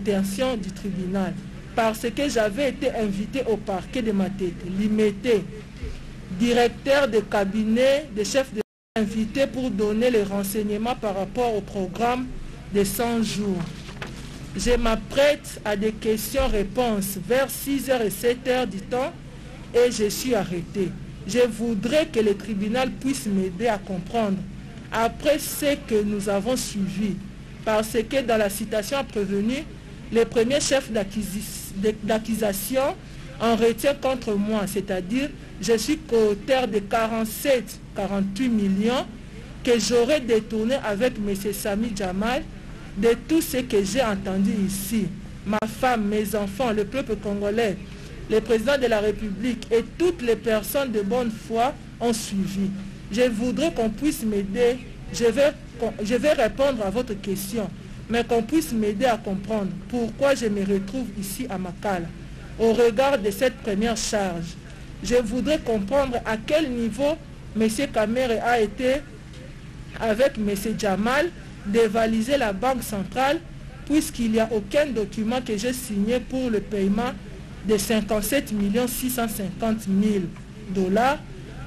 l'intention du tribunal. Parce que j'avais été invité au parquet de Matete, Limité, directeur de cabinet, de chef de invité pour donner les renseignements par rapport au programme de 100 jours. Je m'apprête à des questions-réponses vers 6h et 7h du temps et je suis arrêté. Je voudrais que le tribunal puisse m'aider à comprendre après ce que nous avons suivi. Parce que dans la citation prévenue, le premier chef d'accusation en retient contre moi, c'est-à-dire je suis co-auteur de 47-48 millions que j'aurais détourné avec M. Sami Jamal de tout ce que j'ai entendu ici. Ma femme, mes enfants, le peuple congolais, le président de la République et toutes les personnes de bonne foi ont suivi. Je voudrais qu'on puisse m'aider. Je vais répondre à votre question, mais qu'on puisse m'aider à comprendre pourquoi je me retrouve ici à Makala. Au regard de cette première charge, je voudrais comprendre à quel niveau M. Kamere a été, avec M. Jamal, dévaliser la Banque centrale, puisqu'il n'y a aucun document que j'ai signé pour le paiement de 57 650 000 $.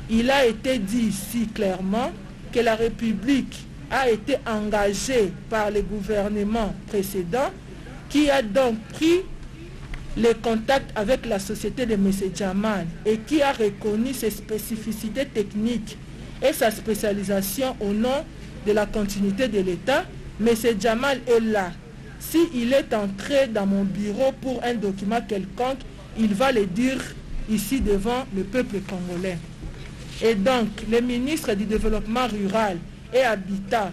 Il a été dit ici clairement que la République a été engagée par le gouvernement précédent, qui a donc pris les contacts avec la société de M. Jamal et qui a reconnu ses spécificités techniques et sa spécialisation au nom de la continuité de l'État. M. Jamal est là. S'il est entré dans mon bureau pour un document quelconque, il va le dire ici devant le peuple congolais. Et donc, le ministre du Développement rural et Habitat,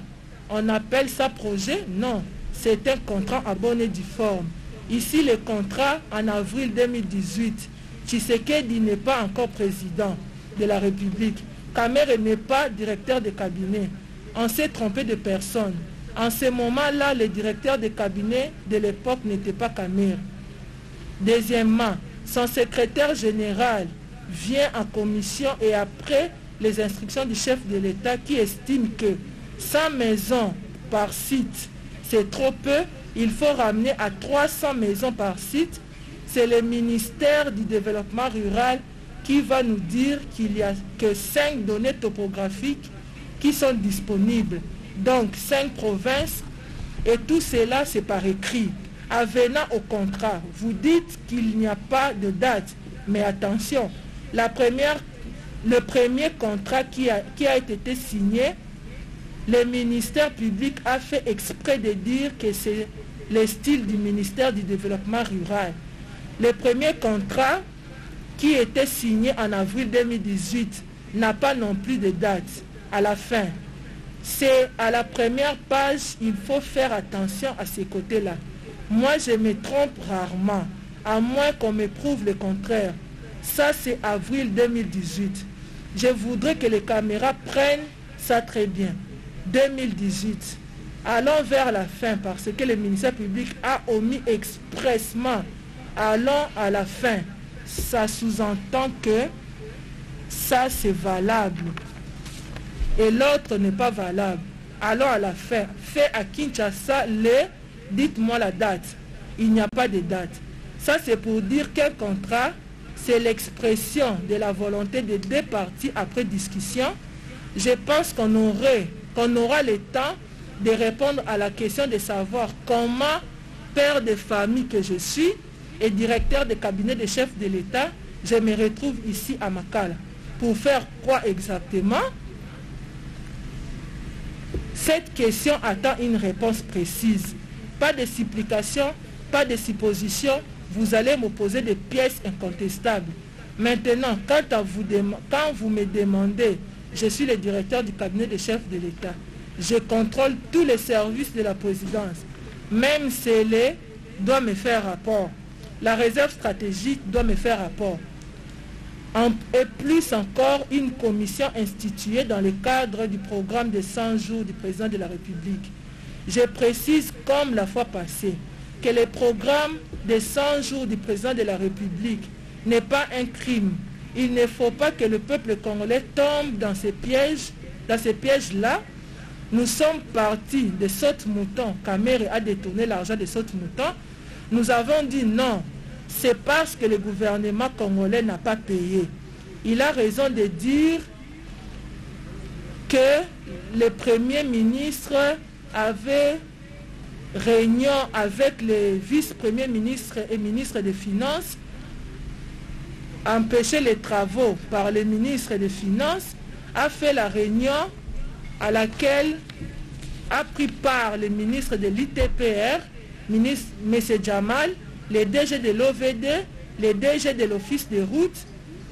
on appelle ça projet? Non, c'est un contrat à bonne et due forme. Ici, le contrat en avril 2018, Tshisekedi n'est pas encore président de la République. Kamere n'est pas directeur de cabinet. On s'est trompé de personne. En ce moment-là, le directeur de cabinet de l'époque n'était pas Kamere. Deuxièmement, son secrétaire général vient en commission et après les instructions du chef de l'État qui estime que 100 maisons par site, c'est trop peu, il faut ramener à 300 maisons par site. C'est le ministère du Développement rural qui va nous dire qu'il n'y a que 5 données topographiques qui sont disponibles. Donc 5 provinces et tout cela c'est par écrit. Avenant au contrat, vous dites qu'il n'y a pas de date, mais attention, le premier contrat qui a été signé, le ministère public a fait exprès de dire que c'est le style du ministère du Développement rural. Le premier contrat qui était signé en avril 2018 n'a pas non plus de date à la fin. C'est à la première page, il faut faire attention à ces côtés-là. Moi, je me trompe rarement, à moins qu'on me prouve le contraire. Ça, c'est avril 2018. Je voudrais que les caméras prennent ça très bien. 2018. Allons vers la fin parce que le ministère public a omis expressement. Allons à la fin. Ça sous-entend que ça, c'est valable. Et l'autre n'est pas valable. Allons à la fin. Fait à Kinshasa, dites-moi la date. Il n'y a pas de date. Ça, c'est pour dire qu'un contrat, c'est l'expression de la volonté des deux parties après discussion. Je pense qu'on aura le temps de répondre à la question de savoir comment, père de famille que je suis et directeur de cabinet de chef de l'État, je me retrouve ici à Makala. Pour faire quoi exactement? Cette question attend une réponse précise. Pas de supplication, pas de supposition. Vous allez me poser des pièces incontestables. Maintenant, quand vous me demandez, je suis le directeur du cabinet de chef de l'État. Je contrôle tous les services de la présidence. Même CELE doit me faire rapport. La réserve stratégique doit me faire rapport. Et plus encore, une commission instituée dans le cadre du programme de 100 jours du président de la République. Je précise, comme la fois passée, que le programme de 100 jours du président de la République n'est pas un crime. Il ne faut pas que le peuple congolais tombe dans ces pièges-là. Nous sommes partis de saute-mouton. Kamere a détourné l'argent de saute-mouton. Nous avons dit non, c'est parce que le gouvernement congolais n'a pas payé. Il a raison de dire que le Premier ministre avait réunion avec les vice-premiers ministres et ministres des Finances, empêché les travaux par le ministre des Finances, a fait la réunion à laquelle a pris part le ministre de l'ITPR, M. Jamal, les DG de l'OVD, les DG de l'Office des routes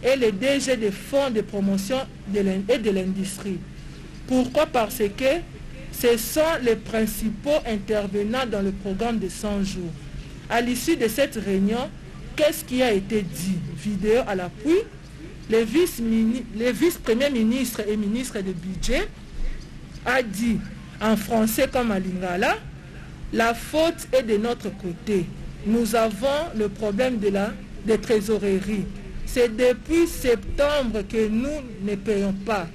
et les DG des fonds de promotion et de l'industrie. Pourquoi? Parce que ce sont les principaux intervenants dans le programme de 100 jours. À l'issue de cette réunion, qu'est-ce qui a été dit? Vidéo à l'appui. Les vice-premiers ministres et ministres de budget a dit en français comme à lingala, la faute est de notre côté. Nous avons le problème de trésorerie. C'est depuis septembre que nous ne payons pas.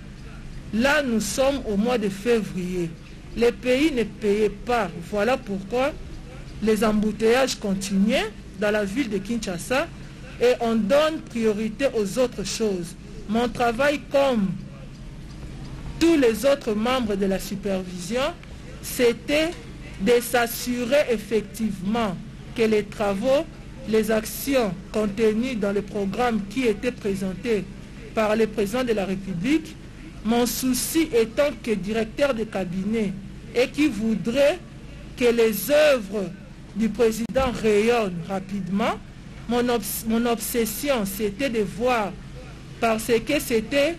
Là, nous sommes au mois de février. Les pays ne payaient pas. Voilà pourquoi les embouteillages continuaient dans la ville de Kinshasa et on donne priorité aux autres choses. Mon travail, comme tous les autres membres de la supervision, c'était de s'assurer effectivement que les travaux, les actions contenues dans le programme qui était présenté par le président de la République, mon souci étant que directeur de cabinet et qui voudrait que les œuvres du président rayonnent rapidement, mon obsession c'était de voir, parce que c'était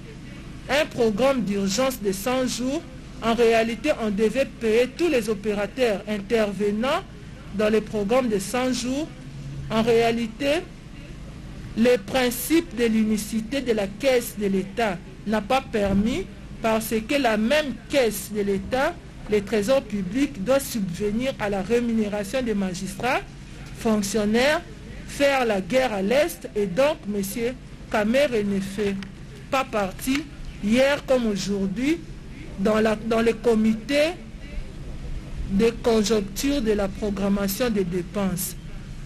un programme d'urgence de 100 jours, en réalité on devait payer tous les opérateurs intervenant dans le programme de 100 jours. En réalité, le principe de l'unicité de la caisse de l'État n'a pas permis, parce que la même caisse de l'État, le trésor public, doit subvenir à la rémunération des magistrats, fonctionnaires, faire la guerre à l'Est, et donc M. Kamere ne fait pas partie, hier comme aujourd'hui, dans le comité de conjoncture de la programmation des dépenses.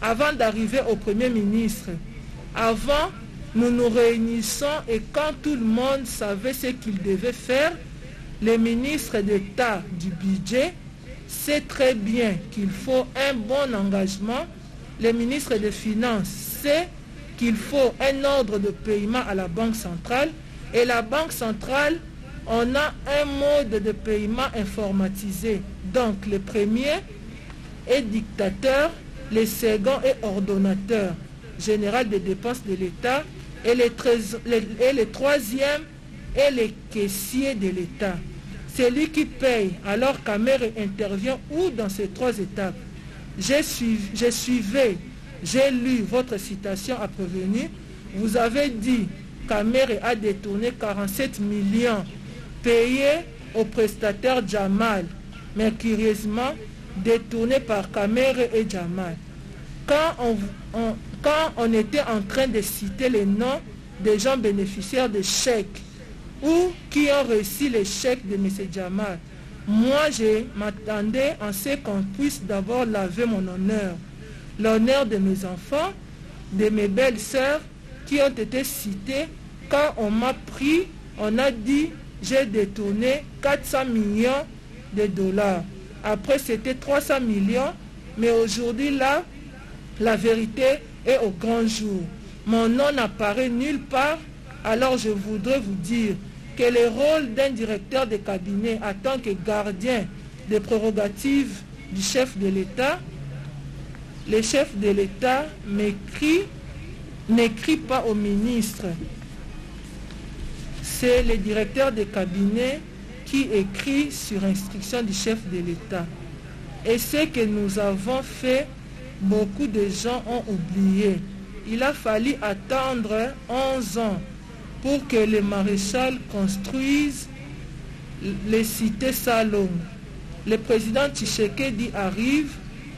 Avant d'arriver au Premier ministre, avant, nous nous réunissons et quand tout le monde savait ce qu'il devait faire, le ministre d'État du budget sait très bien qu'il faut un bon engagement. Le ministre des Finances sait qu'il faut un ordre de paiement à la Banque centrale. Et la Banque centrale, on a un mode de paiement informatisé. Donc le premier est dictateur, le second est ordonnateur général des dépenses de l'État et le troisième est le caissier de l'État. C'est lui qui paye. Alors Kamere intervient où dans ces trois étapes? J'ai lu votre citation à Prévenu. Vous avez dit Kamere a détourné 47 millions payés au prestataire Jamal, mais curieusement détourné par Kamere et Jamal. Quand on était en train de citer les noms des gens bénéficiaires de chèques ou qui ont reçu les chèques de M. Jamal, moi je m'attendais à ce qu'on puisse d'abord laver mon honneur, l'honneur de mes enfants, de mes belles sœurs qui ont été citées. Quand on m'a pris, on a dit j'ai détourné 400 millions de dollars. Après c'était 300 millions, mais aujourd'hui là, la vérité est au grand jour. Mon nom n'apparaît nulle part, alors je voudrais vous dire que le rôle d'un directeur de cabinet en tant que gardien des prérogatives du chef de l'État, le chef de l'État n'écrit pas au ministre. C'est le directeur de cabinet qui écrit sur instruction du chef de l'État. Et ce que nous avons fait, beaucoup de gens ont oublié. Il a fallu attendre 11 ans pour que le maréchal construise les cités Salom. Le président Tshisekedi arrive,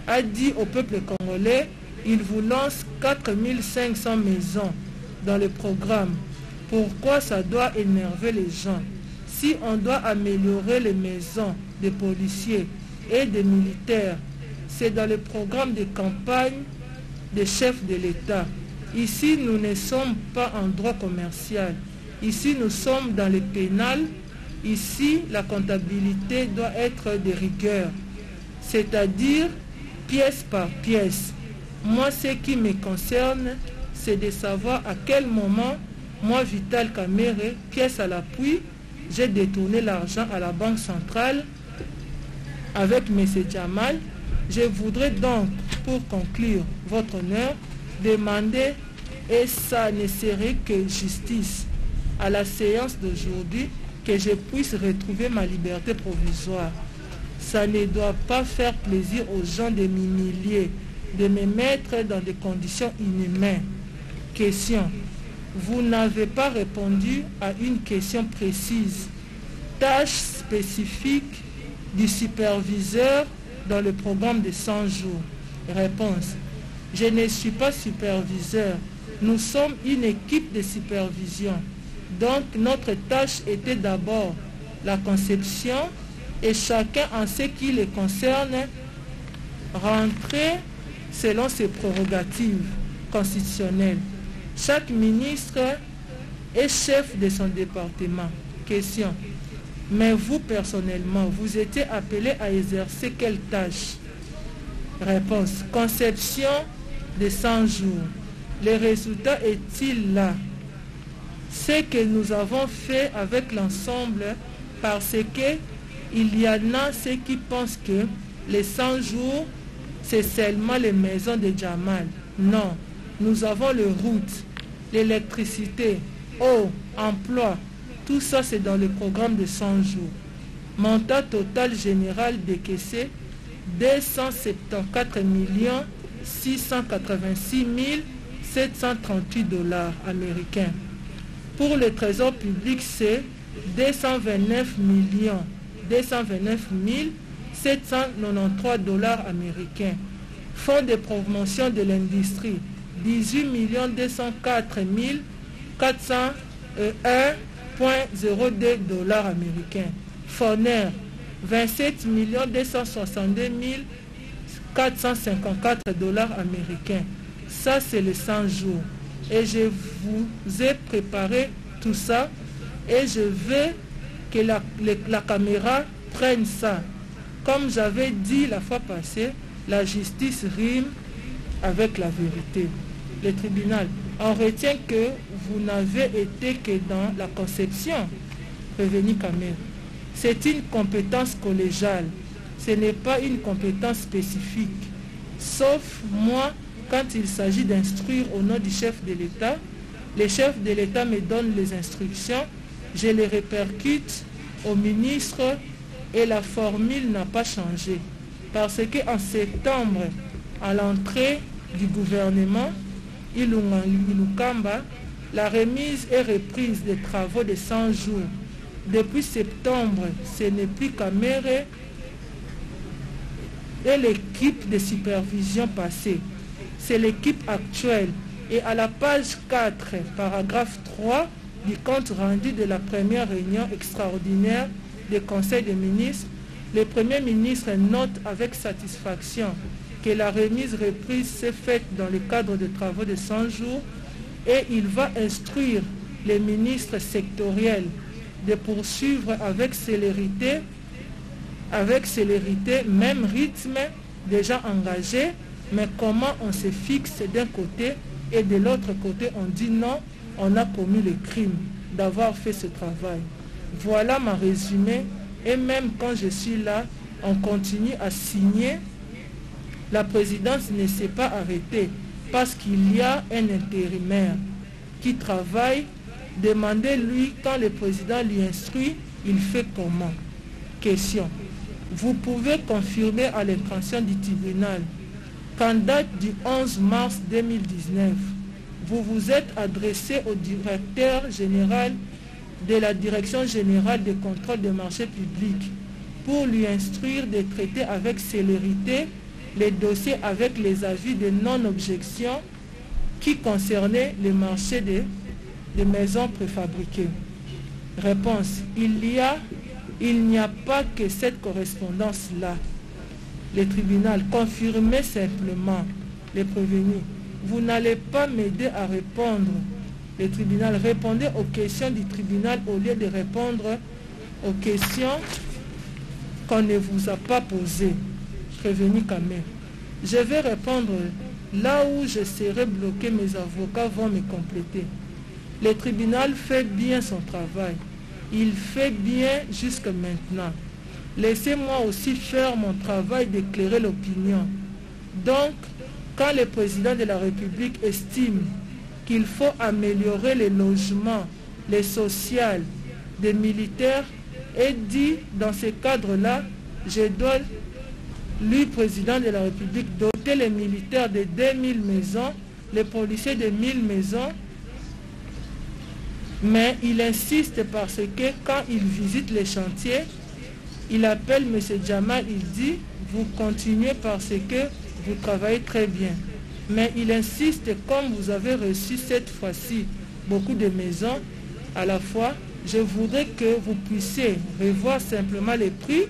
a dit au peuple congolais, il vous lance 4500 maisons dans le programme. Pourquoi ça doit énerver les gens? Si on doit améliorer les maisons des policiers et des militaires, c'est dans le programme de campagne des chefs de l'État. Ici, nous ne sommes pas en droit commercial. Ici, nous sommes dans le pénal. Ici, la comptabilité doit être de rigueur, c'est-à-dire pièce par pièce. Moi, ce qui me concerne, c'est de savoir à quel moment, moi, Vital Kamerhe, pièce à l'appui, j'ai détourné l'argent à la Banque centrale avec M. Djamal. Je voudrais donc, pour conclure votre honneur, demander, et ça ne serait que justice, à la séance d'aujourd'hui, que je puisse retrouver ma liberté provisoire. Ça ne doit pas faire plaisir aux gens de m'humilier, de me mettre dans des conditions inhumaines. Question. Vous n'avez pas répondu à une question précise. Tâche spécifique du superviseur dans le programme de 100 jours. Réponse. Je ne suis pas superviseur. Nous sommes une équipe de supervision. Donc notre tâche était d'abord la conception et chacun en ce qui le concerne rentrer selon ses prérogatives constitutionnelles. Chaque ministre est chef de son département. Question. Mais vous personnellement, vous étiez appelé à exercer quelle tâche? Réponse. Conception de 100 jours. Le résultat est-il là? Ce que nous avons fait avec l'ensemble, parce que il y en a ceux qui pensent que les 100 jours, c'est seulement les maisons de Djamal. Non, nous avons les routes, l'électricité, eau, emploi. Tout ça, c'est dans le programme de 100 jours. Montant total général décaissé, 274 686 738 $ américains. Pour le trésor public, c'est 229 793 $ américains. Fonds de promotion de l'industrie, 18 204 401,02 $ américains. Foner, 27 262 454 $ américains. Ça, c'est les 100 jours. Et je vous ai préparé tout ça et je veux que la caméra prenne ça. Comme j'avais dit la fois passée, la justice rime avec la vérité. Le tribunal, on retient que vous n'avez été que dans la conception, prévenu Kamerhe. C'est une compétence collégiale, ce n'est pas une compétence spécifique. Sauf moi, quand il s'agit d'instruire au nom du chef de l'État, le chef de l'État me donne les instructions, je les répercute au ministre et la formule n'a pas changé. Parce qu'en septembre, à l'entrée du gouvernement, Ilukamba, la remise et reprise des travaux de 100 jours. Depuis septembre, ce n'est plus Kamerhe et l'équipe de supervision passée. C'est l'équipe actuelle. Et à la page 4, paragraphe 3 du compte rendu de la première réunion extraordinaire du Conseil des ministres, le Premier ministre note avec satisfaction que la remise-reprise s'est faite dans le cadre de travaux de 100 jours et il va instruire les ministres sectoriels de poursuivre avec célérité, même rythme déjà engagé, mais comment on se fixe d'un côté et de l'autre côté on dit non, on a commis le crime d'avoir fait ce travail. Voilà ma résumé et même quand je suis là, on continue à signer. La présidence ne s'est pas arrêtée parce qu'il y a un intérimaire qui travaille. Demandez-lui quand le président lui instruit, il fait comment? Question. Vous pouvez confirmer à l'intention du tribunal qu'en date du 11 mars 2019, vous vous êtes adressé au directeur général de la Direction générale de contrôle des marchés publics pour lui instruire de traiter avec célérité les dossiers avec les avis de non-objection qui concernaient le marché des maisons préfabriquées. Réponse. Il n'y a pas que cette correspondance-là. Le tribunal, confirmez simplement les prévenus. Vous n'allez pas m'aider à répondre. Le tribunal, répondez aux questions du tribunal au lieu de répondre aux questions qu'on ne vous a pas posées. Prévenu quand même. Je vais répondre là où je serai bloqué, mes avocats vont me compléter. Le tribunal fait bien son travail. Il fait bien jusque maintenant. Laissez-moi aussi faire mon travail d'éclairer l'opinion. Donc, quand le président de la République estime qu'il faut améliorer les logements, les sociales des militaires, et dit dans ce cadre-là, je dois, lui, président de la République, doter les militaires de 2000 maisons, les policiers de 1000 maisons, mais il insiste parce que quand il visite les chantiers, il appelle M. Jamal, il dit, vous continuez parce que vous travaillez très bien. Mais il insiste, comme vous avez reçu cette fois-ci beaucoup de maisons à la fois, je voudrais que vous puissiez revoir simplement les prix.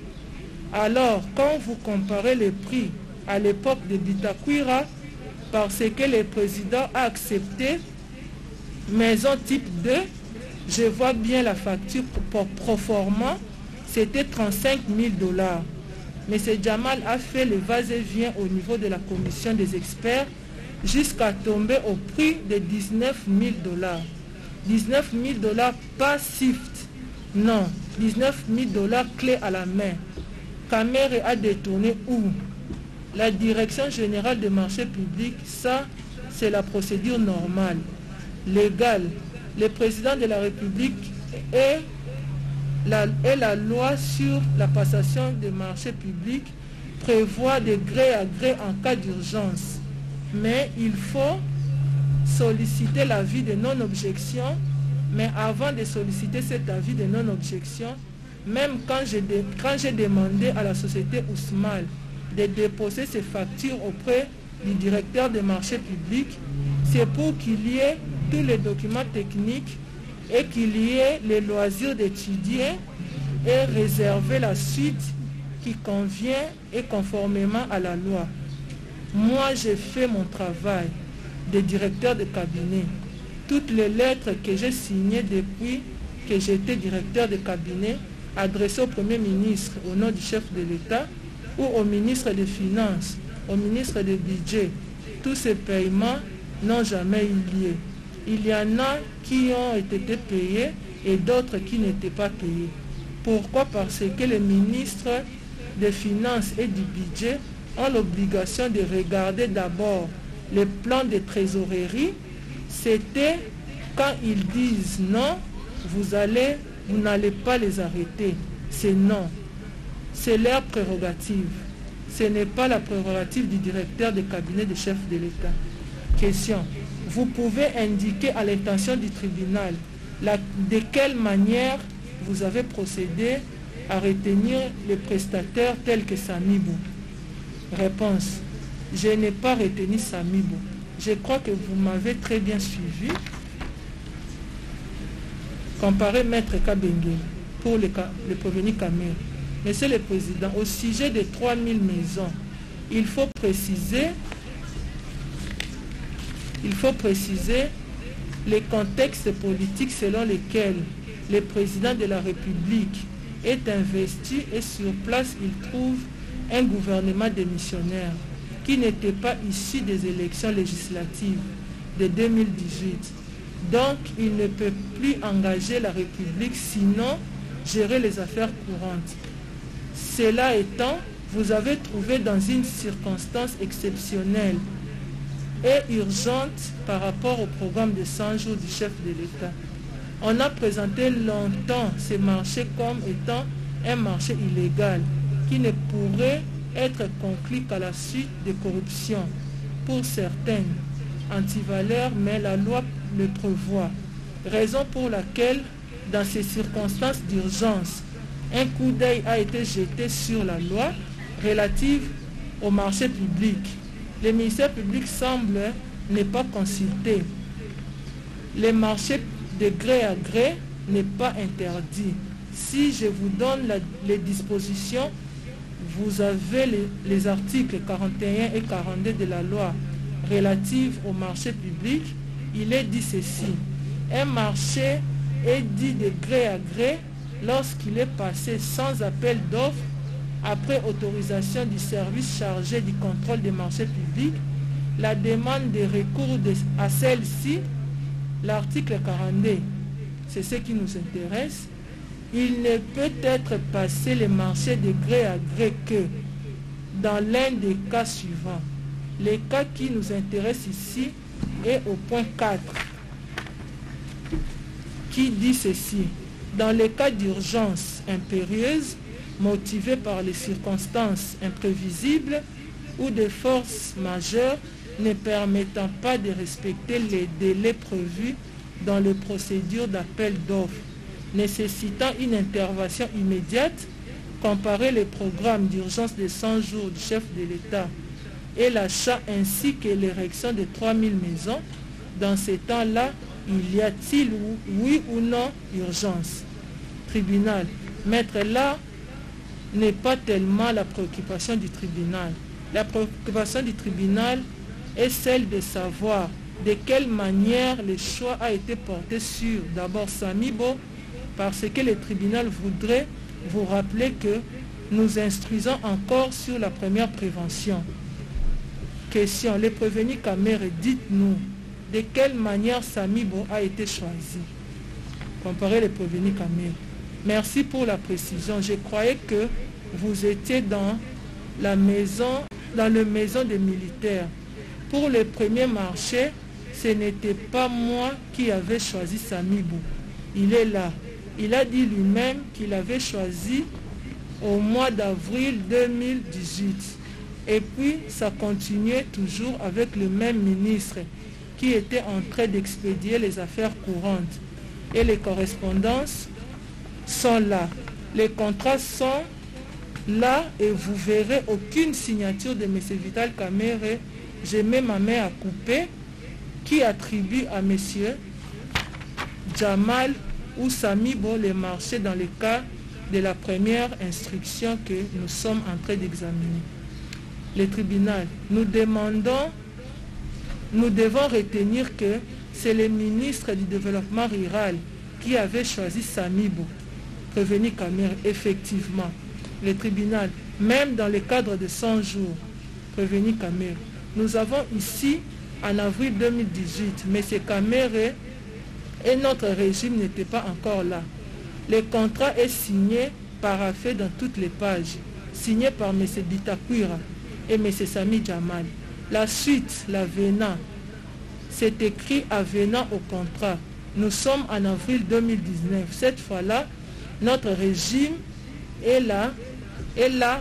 Alors, quand vous comparez les prix à l'époque de Bitakwira, parce que le président a accepté maison type 2, je vois bien la facture pour proforma, c'était 35 000 $. M. Jamal a fait le va-et-vient au niveau de la commission des experts jusqu'à tomber au prix de 19 000 $. 19 000 $, pas SIFT, non, 19 000 $ clé à la main. Camère a détourné où? La direction générale des marchés publics, ça, c'est la procédure normale, légale. Le président de la République et la loi sur la passation des marchés publics prévoit de gré à gré en cas d'urgence. Mais il faut solliciter l'avis de non-objection. Mais avant de solliciter cet avis de non-objection, même quand j'ai demandé à la société Ousmal de déposer ses factures auprès du directeur des marchés publics, c'est pour qu'il y ait tous les documents techniques et qu'il y ait les loisirs d'étudier et réserver la suite qui convient et conformément à la loi. Moi, j'ai fait mon travail de directeur de cabinet. Toutes les lettres que j'ai signées depuis que j'étais directeur de cabinet, adressées au Premier ministre au nom du chef de l'État ou au ministre des Finances, au ministre du Budget, tous ces paiements n'ont jamais eu lieu. Il y en a qui ont été payés et d'autres qui n'étaient pas payés. Pourquoi? Parce que les ministres des Finances et du Budget ont l'obligation de regarder d'abord les plans de trésorerie. C'était quand ils disent non, vous n'allez pas les arrêter. C'est non. C'est leur prérogative. Ce n'est pas la prérogative du directeur de cabinet du chef de l'État. Question. Vous pouvez indiquer à l'intention du tribunal de quelle manière vous avez procédé à retenir les prestataires tels que Samibou? Réponse. Je n'ai pas retenu Samibou. Je crois que vous m'avez très bien suivi. Comparé Maître Kabengé pour le prévenu Camille. Monsieur le Président, au sujet des 3000 maisons, il faut préciser les contextes politiques selon lesquels le président de la République est investi et sur place il trouve un gouvernement démissionnaire qui n'était pas issu des élections législatives de 2018. Donc, il ne peut plus engager la République, sinon gérer les affaires courantes. Cela étant, vous avez trouvé dans une circonstance exceptionnelle et urgente par rapport au programme de 100 jours du chef de l'État. On a présenté longtemps ce marché comme étant un marché illégal qui ne pourrait être conclu qu'à la suite de corruption pour certaines antivaleurs, mais la loi le prévoit. Raison pour laquelle, dans ces circonstances d'urgence, un coup d'œil a été jeté sur la loi relative au marché public. Le ministère public semble ne pas consulté. Le marché de gré à gré n'est pas interdit. Si je vous donne les dispositions vous avez les articles 41 et 42 de la loi relative au marché public. Il est dit ceci: un marché est dit de gré à gré lorsqu'il est passé sans appel d'offres après autorisation du service chargé du contrôle des marchés publics, la demande de recours à celle-ci, l'article 42, c'est ce qui nous intéresse. Il ne peut être passé le marché de gré à gré que dans l'un des cas suivants. Le cas qui nous intéresse ici est au point 4, qui dit ceci: dans les cas d'urgence impérieuse, motivés par les circonstances imprévisibles ou des forces majeures ne permettant pas de respecter les délais prévus dans les procédures d'appel d'offres, nécessitant une intervention immédiate, comparer les programmes d'urgence de 100 jours du chef de l'État et l'achat ainsi que l'érection de 3000 maisons. Dans ces temps-là, il y a-t-il oui ou non urgence? Tribunal. Maître, là n'est pas tellement la préoccupation du tribunal. La préoccupation du tribunal est celle de savoir de quelle manière le choix a été porté sur d'abord Samibo, parce que le tribunal voudrait vous rappeler que nous instruisons encore sur la première prévention. Question: les prévenus Kamere, dites-nous de quelle manière Samibo a été choisi. Comparez les prévenus Kamere. Merci pour la précision. Je croyais que vous étiez dans la maison des militaires. Pour le premier marché, ce n'était pas moi qui avais choisi Samibo. Il est là. Il a dit lui-même qu'il avait choisi au mois d'avril 2018. Et puis, ça continuait toujours avec le même ministre qui était en train d'expédier les affaires courantes. Et les correspondances sont là. Les contrats sont là et vous verrez aucune signature de M. Vital Kamere. Je mets ma main à couper, qui attribue à M. Jamal ou Samibo les marchés dans le cas de la première instruction que nous sommes en train d'examiner. Le tribunal, nous devons retenir que c'est le ministre du Développement rural qui avait choisi Samibo, prévenu Kamere, effectivement. Le tribunal, même dans le cadre de 100 jours, prévenu Kamere. Nous avons ici, en avril 2018, M. Kamere et notre régime n'étaient pas encore là. Le contrat est signé, paraphé dans toutes les pages, signé par M. Bitakwira et M. Sami Jamal. La suite, l'avenant, c'est écrit avenant au contrat. Nous sommes en avril 2019. Cette fois-là, notre régime est là,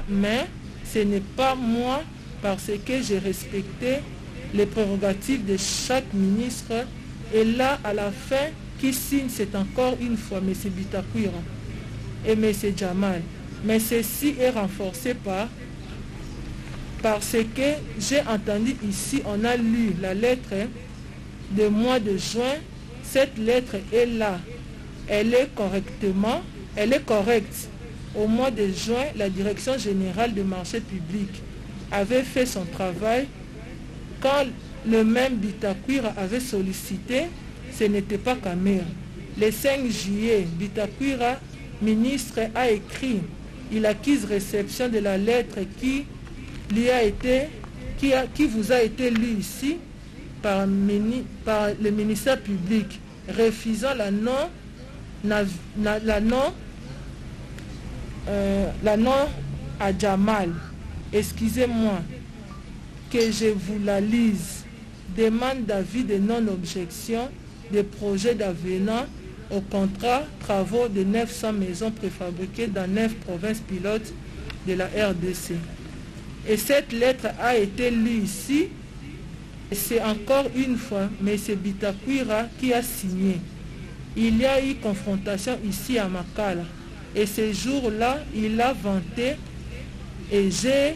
mais ce n'est pas moi, parce que j'ai respecté les prérogatives de chaque ministre. Et là, à la fin, qui signe, c'est encore une fois M. Bitakwira et M. Jamal. Mais ceci est renforcé parce que j'ai entendu ici, on a lu la lettre du mois de juin. Cette lettre est là. Elle est correcte. Au mois de juin, la Direction générale des marchés publics avait fait son travail. Quand le même Bitakwira avait sollicité, ce n'était pas Kamere. Le 5 juillet, Bitakwira, ministre, a écrit. Il acquise réception de la lettre qui vous a été lue ici par le ministère public, refusant la non à Jamal. Excusez-moi que je vous la lise. Demande d'avis de non-objection des projets d'avenant au contrat travaux de 900 maisons préfabriquées dans 9 provinces pilotes de la RDC. Et cette lettre a été lue ici. Et c'est encore une fois M. Bitakwira qui a signé. Il y a eu confrontation ici à Makala. Et ce jour-là, il a vanté. Et j'ai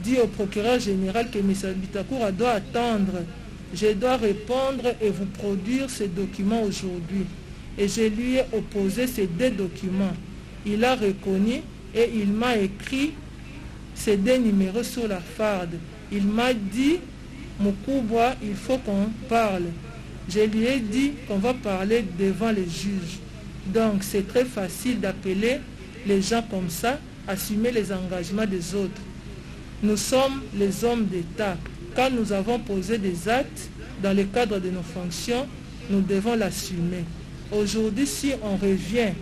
dit au procureur général que M. Bitakwira doit attendre. Je dois répondre et vous produire ces documents aujourd'hui. Et je lui ai opposé ces 2 documents. Il a reconnu et il m'a écrit ces deux numéros sur la farde. Il m'a dit, Moukouba, il faut qu'on parle. Je lui ai dit qu'on va parler devant les juges. Donc c'est très facile d'appeler les gens comme ça, assumer les engagements des autres. Nous sommes les hommes d'État. Quand nous avons posé des actes dans le cadre de nos fonctions, nous devons l'assumer. Aujourd'hui, si on revient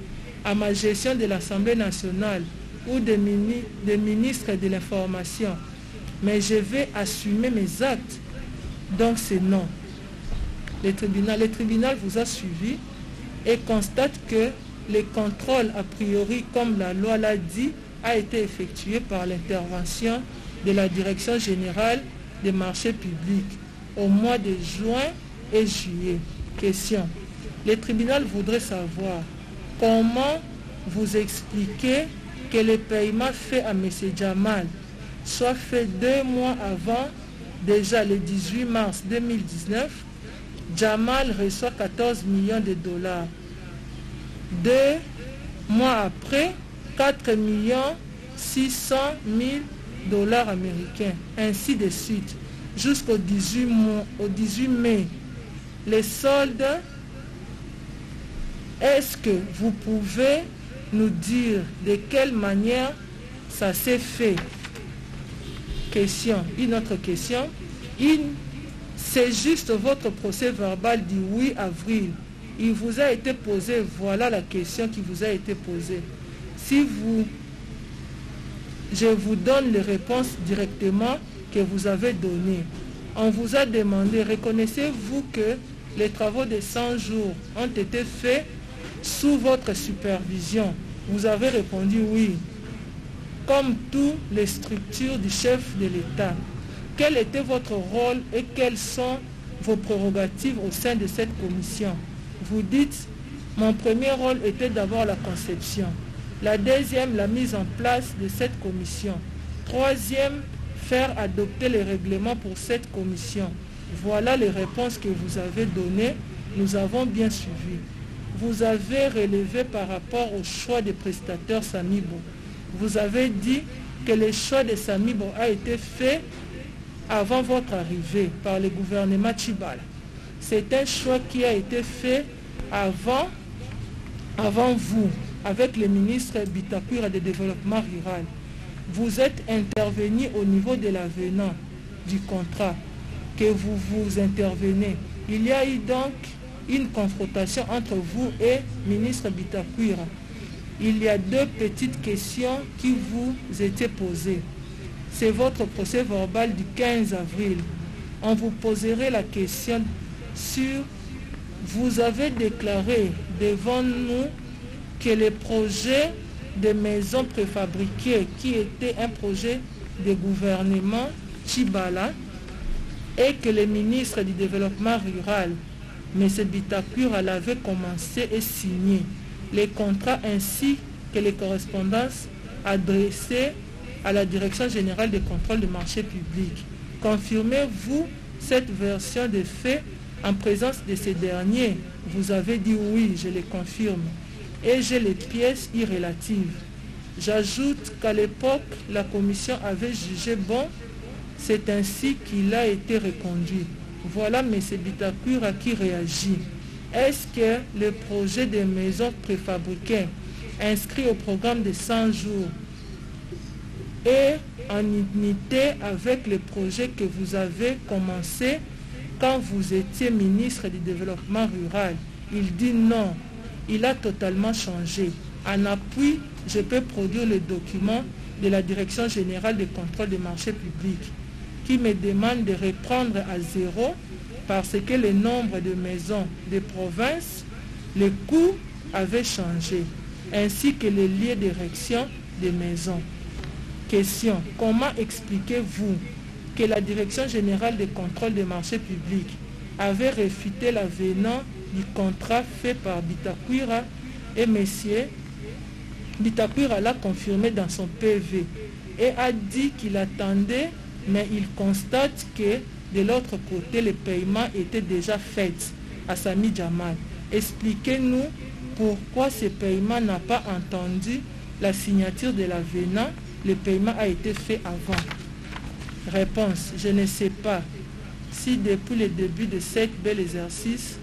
à ma gestion de l'Assemblée nationale ou des ministres de l'information, mais je vais assumer mes actes. Donc c'est non. Le tribunal vous a suivi et constate que les contrôles a priori, comme la loi l'a dit, a été effectué par l'intervention de la Direction générale des marchés publics au mois de juin et juillet. Question. Le tribunal voudrait savoir comment vous expliquez que le paiement fait à M. Jamal soit fait 2 mois avant, déjà le 18 mars 2019, Jamal reçoit 14 millions de dollars. 2 mois après, 4 millions 600 000 dollars américains, ainsi de suite, jusqu'au 18 mai. Les soldes, est-ce que vous pouvez nous dire de quelle manière ça s'est fait? Question. Une autre question. C'est juste votre procès verbal du 8 avril. Il vous a été posé, voilà la question qui vous a été posée. Je vous donne les réponses directement que vous avez données. On vous a demandé, reconnaissez-vous que les travaux de 100 jours ont été faits sous votre supervision? Vous avez répondu oui. Comme toutes les structures du chef de l'État, quel était votre rôle et quelles sont vos prérogatives au sein de cette commission? Vous dites, mon premier rôle était d'abord la conception. La deuxième, la mise en place de cette commission. Troisième, faire adopter les règlements pour cette commission. Voilà les réponses que vous avez données. Nous avons bien suivi. Vous avez relevé par rapport au choix des prestataires Samibo. Vous avez dit que le choix de Samibo a été fait avant votre arrivée par le gouvernement Tchibala. C'est un choix qui a été fait avant vous, avec le ministre Bitakura de Développement Rural. Vous êtes intervenu au niveau de l'avenant du contrat que vous intervenez. Il y a eu donc une confrontation entre vous et ministre Bitakura. Il y a 2 petites questions qui vous étaient posées. C'est votre procès verbal du 15 avril. On vous poserait la question sur... Vous avez déclaré devant nous que le projet de maisons préfabriquées, qui était un projet de gouvernement Tchibala, et que le ministre du Développement rural, M. Bitakura, l'avait commencé et signé les contrats ainsi que les correspondances adressées à la Direction générale des contrôles de marchés publics. Confirmez-vous cette version des faits en présence de ces derniers? Vous avez dit oui, je les confirme. Et j'ai les pièces irrélatives. J'ajoute qu'à l'époque, la commission avait jugé bon. C'est ainsi qu'il a été reconduit. Voilà M. Bitakura qui réagit. Est-ce que le projet des maisons préfabriquées inscrit au programme de 100 jours est en unité avec le projet que vous avez commencé quand vous étiez ministre du Développement rural? Il dit non, il a totalement changé. En appui, je peux produire le document de la Direction générale des contrôles des marchés publics qui me demande de reprendre à zéro parce que le nombre de maisons de province, le coût avait changé, ainsi que les lieux d'érection des maisons. Question. Comment expliquez-vous que la Direction générale des contrôles des marchés publics avait réfuté l'avenant du contrat fait par Bitakura et M. Bitakura l'a confirmé dans son PV et a dit qu'il attendait, mais il constate que de l'autre côté, le paiement était déjà fait à Sami Jamal. Expliquez-nous pourquoi ce paiement n'a pas entendu la signature de l'avenant le paiement a été fait avant? Réponse, je ne sais pas si depuis le début de cet bel exercice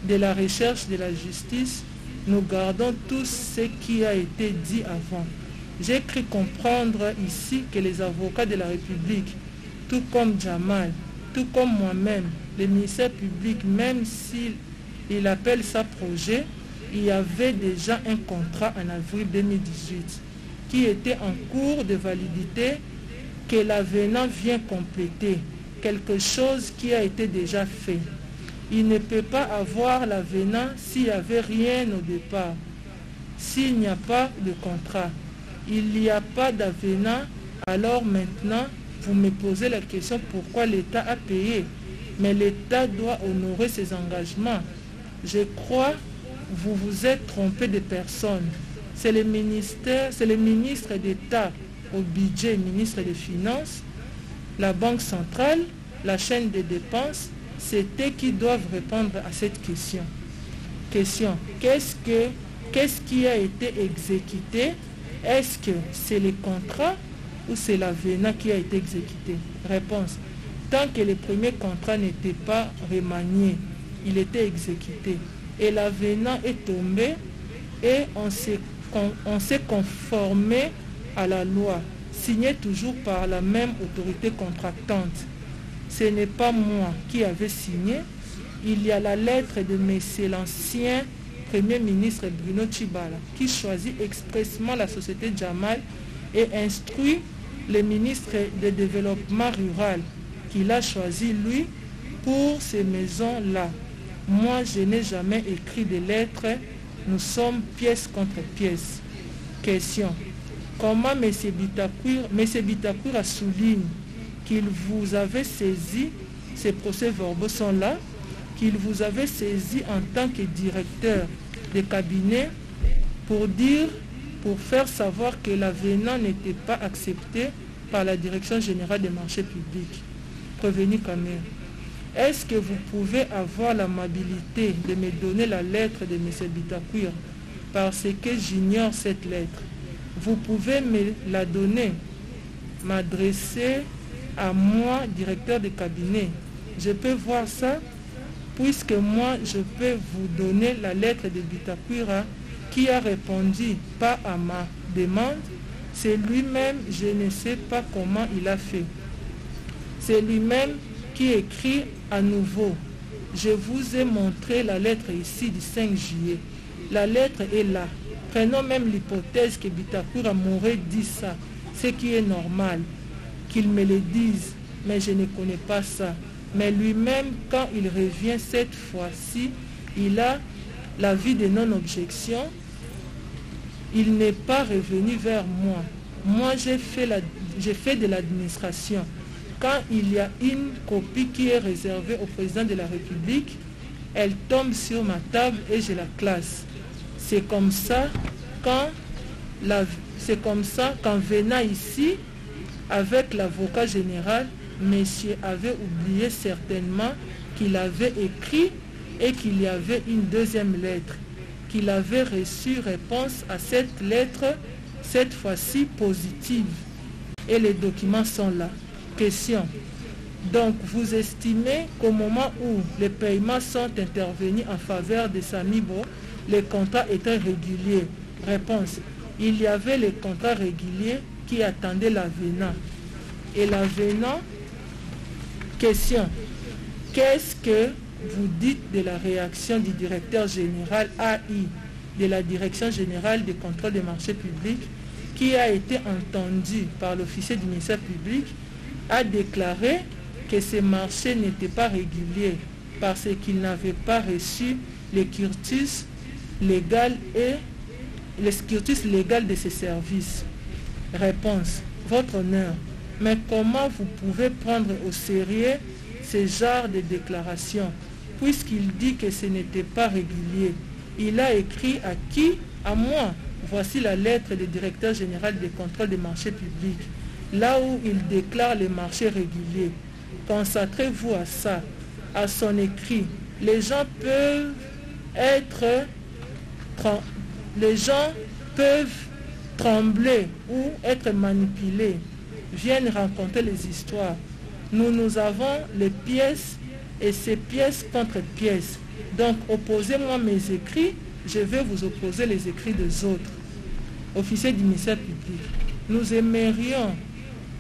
de la recherche de la justice, nous gardons tous ce qui a été dit avant. J'ai cru comprendre ici que les avocats de la République, tout comme Jamal, tout comme moi-même, le ministère public, même s'il appelle ça projet, il y avait déjà un contrat en avril 2018 qui était en cours de validité que l'avenant vient compléter, quelque chose qui a été déjà fait. Il ne peut pas avoir l'avenant s'il n'y avait rien au départ, s'il n'y a pas de contrat. Il n'y a pas d'avenant, alors maintenant, vous me posez la question pourquoi l'État a payé. Mais l'État doit honorer ses engagements. Je crois que vous vous êtes trompé de personne. C'est le ministre d'État au budget, ministre des Finances, la Banque centrale, la chaîne des dépenses, c'est eux qui doivent répondre à cette question. Question, qu'est-ce qui a été exécuté? Est-ce que c'est le contrat ou c'est l'avenant qui a été exécuté? Réponse, tant que le premier contrat n'était pas remanié, il était exécuté. Et l'avenant est tombé et on s'est conformé à la loi, signé toujours par la même autorité contractante. Ce n'est pas moi qui avais signé. Il y a la lettre de M. l'ancien Premier ministre Bruno Tshibala qui choisit expressément la société Jamal et instruit le ministre de Développement rural qu'il a choisi lui pour ces maisons-là. Moi, je n'ai jamais écrit de lettres. Nous sommes pièce contre pièce. Question. Comment M. Bitakoura souligne qu'il vous avait saisi, ces procès-verbaux sont là, qu'il vous avait saisi en tant que directeur de cabinet pour faire savoir que l'avenant n'était pas accepté par la Direction générale des marchés publics. Prévenu Camer. Est-ce que vous pouvez avoir l'amabilité de me donner la lettre de M. Bitakoura parce que j'ignore cette lettre? Vous pouvez me la donner, m'adresser à moi, directeur de cabinet. Je peux voir ça, puisque moi, je peux vous donner la lettre de Bitakoura qui a répondu pas à ma demande. C'est lui-même, je ne sais pas comment il a fait. C'est lui-même qui écrit à nouveau. Je vous ai montré la lettre ici du 5 juillet. La lettre est là. Prenons même l'hypothèse que Bitakoura m'aurait dit ça, ce qui est normal, qu'il me le dise, mais je ne connais pas ça. Mais lui-même, quand il revient cette fois-ci, il a l'avis de non-objection. Il n'est pas revenu vers moi. Moi, j'ai fait de l'administration. Quand il y a une copie qui est réservée au président de la République, elle tombe sur ma table et je la classe. C'est comme ça qu'en venant ici avec l'avocat général, monsieur avait oublié certainement qu'il avait écrit et qu'il y avait une deuxième lettre, qu'il avait reçu réponse à cette lettre, cette fois-ci positive. Et les documents sont là. Question. Donc, vous estimez qu'au moment où les paiements sont intervenus en faveur de Samibo, les contrats étaient réguliers? Réponse. Il y avait les contrats réguliers qui attendaient l'avenant. Et l'avenant, question. Qu'est-ce que vous dites de la réaction du directeur général AI de la Direction générale des contrôles des marchés publics qui a été entendu par l'officier du ministère public, a déclaré que ces marchés n'étaient pas réguliers parce qu'ils n'avaient pas reçu les cursus légal de ces services. Réponse. Votre honneur, mais comment vous pouvez prendre au sérieux ce genre de déclaration puisqu'il dit que ce n'était pas régulier? Il a écrit à qui? À moi. Voici la lettre du directeur général des contrôles des marchés publics, là où il déclare les marchés réguliers. Concentrez-vous à ça, à son écrit. Les gens peuvent trembler ou être manipulés, viennent raconter les histoires. Nous avons les pièces et ces pièces contre pièces. Donc opposez-moi mes écrits, je vais vous opposer les écrits des autres. Officier du ministère public, nous aimerions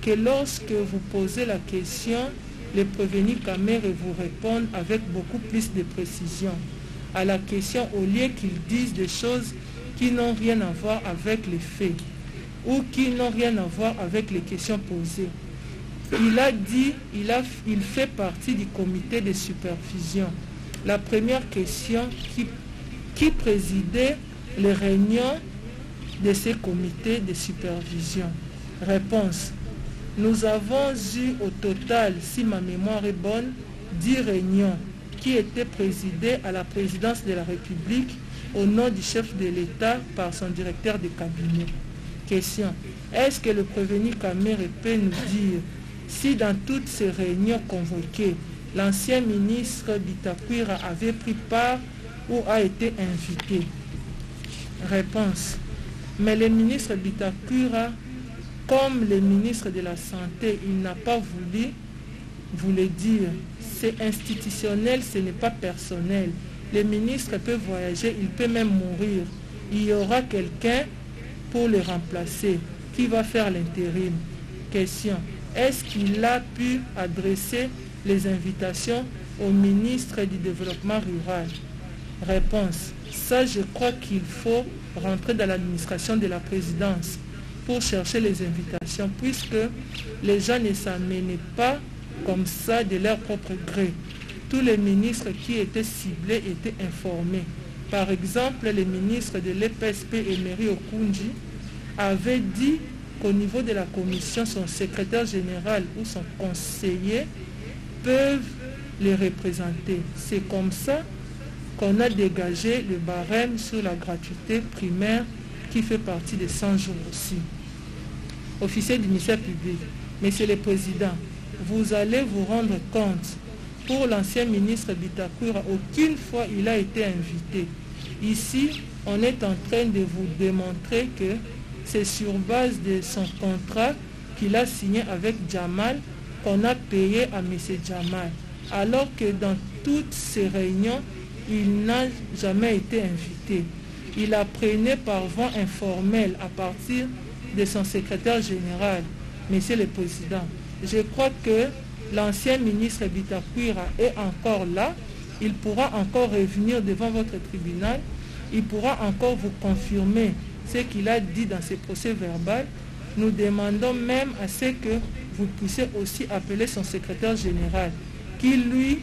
que lorsque vous posez la question, les prévenus Kamere vous répondent avec beaucoup plus de précision à la question au lieu qu'ils disent des choses qui n'ont rien à voir avec les faits ou qui n'ont rien à voir avec les questions posées. Il a dit, il fait partie du comité de supervision. La première question qui présidait les réunions de ces comités de supervision. Réponse. Nous avons eu au total, si ma mémoire est bonne, 10 réunions qui étaient présidées à la présidence de la République au nom du chef de l'État par son directeur de cabinet. Question. Est-ce que le prévenu Kamere peut nous dire si dans toutes ces réunions convoquées, l'ancien ministre Bitakwira avait pris part ou a été invité? Réponse. Mais le ministre Bitakwira, comme le ministre de la Santé, il n'a pas voulu vous le dire. C'est institutionnel, ce n'est pas personnel. Le ministre peut voyager, il peut même mourir. Il y aura quelqu'un pour le remplacer qui va faire l'intérim. Question. Est-ce qu'il a pu adresser les invitations au ministre du Développement rural? Réponse. Ça, je crois qu'il faut rentrer dans l'administration de la présidence pour chercher les invitations, puisque les gens ne s'amenaient pas comme ça de leur propre gré. Tous les ministres qui étaient ciblés étaient informés. Par exemple, le ministre de l'EPSP, Emery Okunji, avait dit qu'au niveau de la commission, son secrétaire général ou son conseiller peuvent les représenter. C'est comme ça qu'on a dégagé le barème sur la gratuité primaire qui fait partie des 100 jours aussi. Officier du ministère public, Monsieur le Président, vous allez vous rendre compte, pour l'ancien ministre Bitakwira, aucune fois il a été invité. Ici, on est en train de vous démontrer que c'est sur base de son contrat qu'il a signé avec Jamal qu'on a payé à M. Jamal, alors que dans toutes ces réunions, il n'a jamais été invité. Il apprenait par voie informelle à partir de son secrétaire général, Monsieur le Président. Je crois que l'ancien ministre Bitakwira est encore là. Il pourra encore revenir devant votre tribunal. Il pourra encore vous confirmer ce qu'il a dit dans ses procès verbaux. Nous demandons même à ce que vous puissiez aussi appeler son secrétaire général, qui lui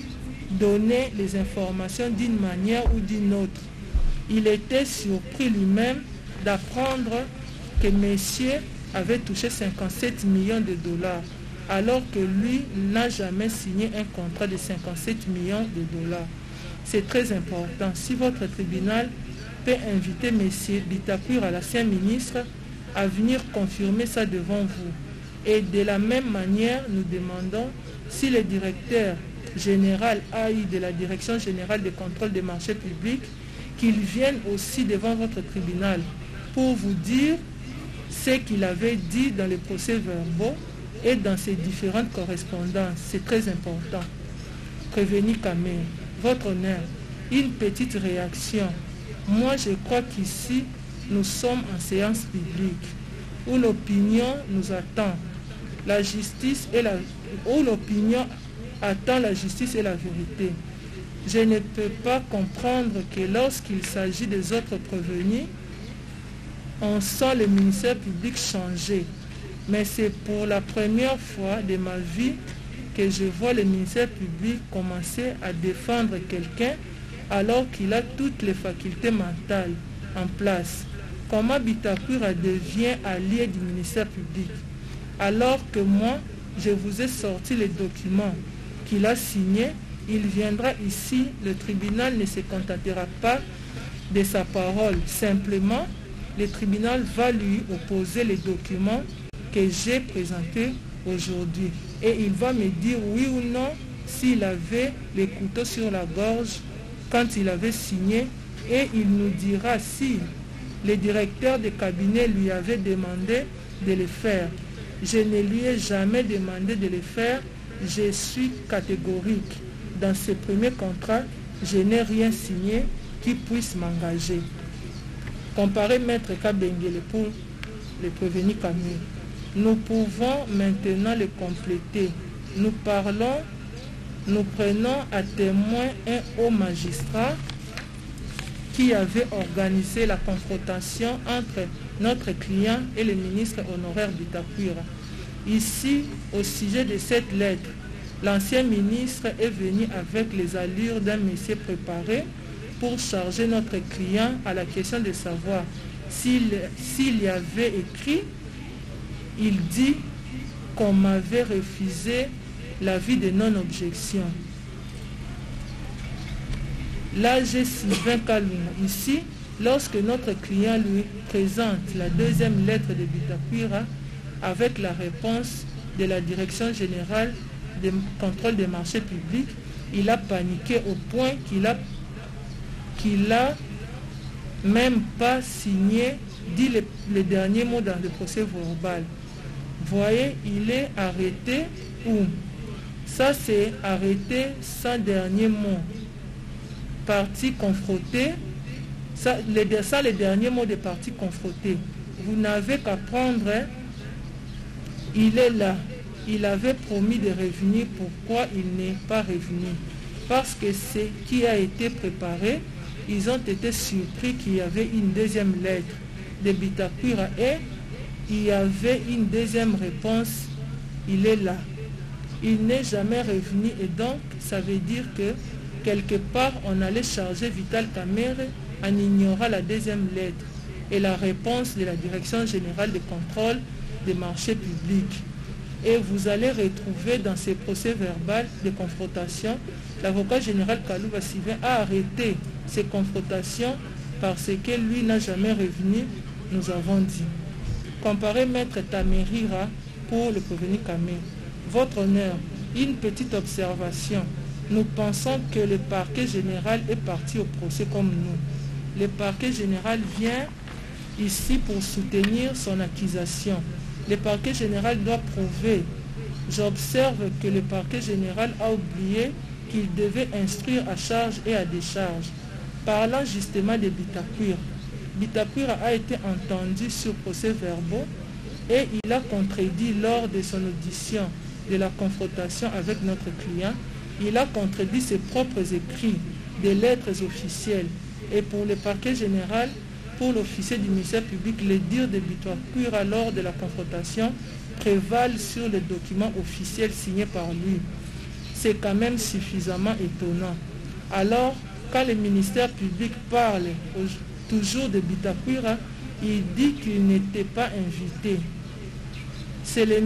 donnait les informations d'une manière ou d'une autre. Il était surpris lui-même d'apprendre que monsieur avait touché 57 millions de dollars, alors que lui n'a jamais signé un contrat de 57 millions de dollars. C'est très important. Si votre tribunal peut inviter M. Bitakwira, l'ancien ministre, à venir confirmer ça devant vous. Et de la même manière, nous demandons si le directeur général AI de la Direction générale de contrôle des marchés publics, qu'il vienne aussi devant votre tribunal pour vous dire ce qu'il avait dit dans les procès-verbaux et dans ses différentes correspondances. C'est très important. Prévenu Kamere, votre honneur, une petite réaction. Moi, je crois qu'ici, nous sommes en séance publique où l'opinion nous attend. La justice et où l'opinion attend la justice et la vérité. Je ne peux pas comprendre que lorsqu'il s'agit des autres prévenus, on sent le ministère public changer. Mais c'est pour la première fois de ma vie que je vois le ministère public commencer à défendre quelqu'un alors qu'il a toutes les facultés mentales en place. Comment Bitakwira devient allié du ministère public alors que moi, je vous ai sorti les documents qu'il a signés? Il viendra ici, le tribunal ne se contentera pas de sa parole. Simplement, le tribunal va lui opposer les documents que j'ai présentés aujourd'hui. Et il va me dire oui ou non s'il avait les couteaux sur la gorge quand il avait signé. Et il nous dira si Le directeur de cabinet lui avait demandé de le faire. Je ne lui ai jamais demandé de le faire. Je suis catégorique. Dans ce premier contrat, je n'ai rien signé qui puisse m'engager. Comparé Maître Kabengele pour le prévenu Camille. Nous pouvons maintenant le compléter. Nous prenons à témoin un haut magistrat qui avait organisé la confrontation entre notre client et le ministre honoraire Bitakwira. Ici, au sujet de cette lettre, l'ancien ministre est venu avec les allures d'un monsieur préparé pour charger notre client à la question de savoir s'il y avait écrit. Il dit qu'on m'avait refusé l'avis de non-objection. Là, j'ai Sylvain Kalunga. Ici, lorsque notre client lui présente la deuxième lettre de Bitakwira avec la réponse de la Direction générale de contrôle des marchés publics, il a paniqué au point qu'il a même pas signé, dit le dernier mot dans le procès verbal. Voyez, il est arrêté où? Ça, c'est arrêté sans dernier mot. Partie confrontée, ça, les derniers mots de partie confrontée. Vous n'avez qu'à prendre, il est là. Il avait promis de revenir. Pourquoi il n'est pas revenu? Parce que ce qui a été préparé, ils ont été surpris qu'il y avait une deuxième lettre de Bitakwira et il y avait une deuxième réponse. Il est là. Il n'est jamais revenu et donc ça veut dire que quelque part on allait charger Vital Kamerhe en ignorant la deuxième lettre et la réponse de la Direction générale de contrôle des marchés publics. Et vous allez retrouver dans ces procès verbaux de confrontation, l'avocat général Kalouba Sylvain a arrêté ces confrontations parce que lui n'a jamais revenu, nous avons dit. Comparé Maître Tamerira pour le prévenu Kamerhe. Votre honneur, une petite observation. Nous pensons que le parquet général est parti au procès comme nous. Le parquet général vient ici pour soutenir son accusation. Le parquet général doit prouver. J'observe que le parquet général a oublié qu'il devait instruire à charge et à décharge. Parlant justement de Bitakwira, Bitakwira a été entendu sur procès-verbaux et il a contredit lors de son audition de la confrontation avec notre client. Il a contredit ses propres écrits, des lettres officielles. Et pour le parquet général, pour l'officier du ministère public, les dires de Bitakwira lors de la confrontation prévalent sur les documents officiels signés par lui. C'est quand même suffisamment étonnant. Alors, quand le ministère public parle toujours de Bitakwira, il dit qu'il n'était pas invité. C'est le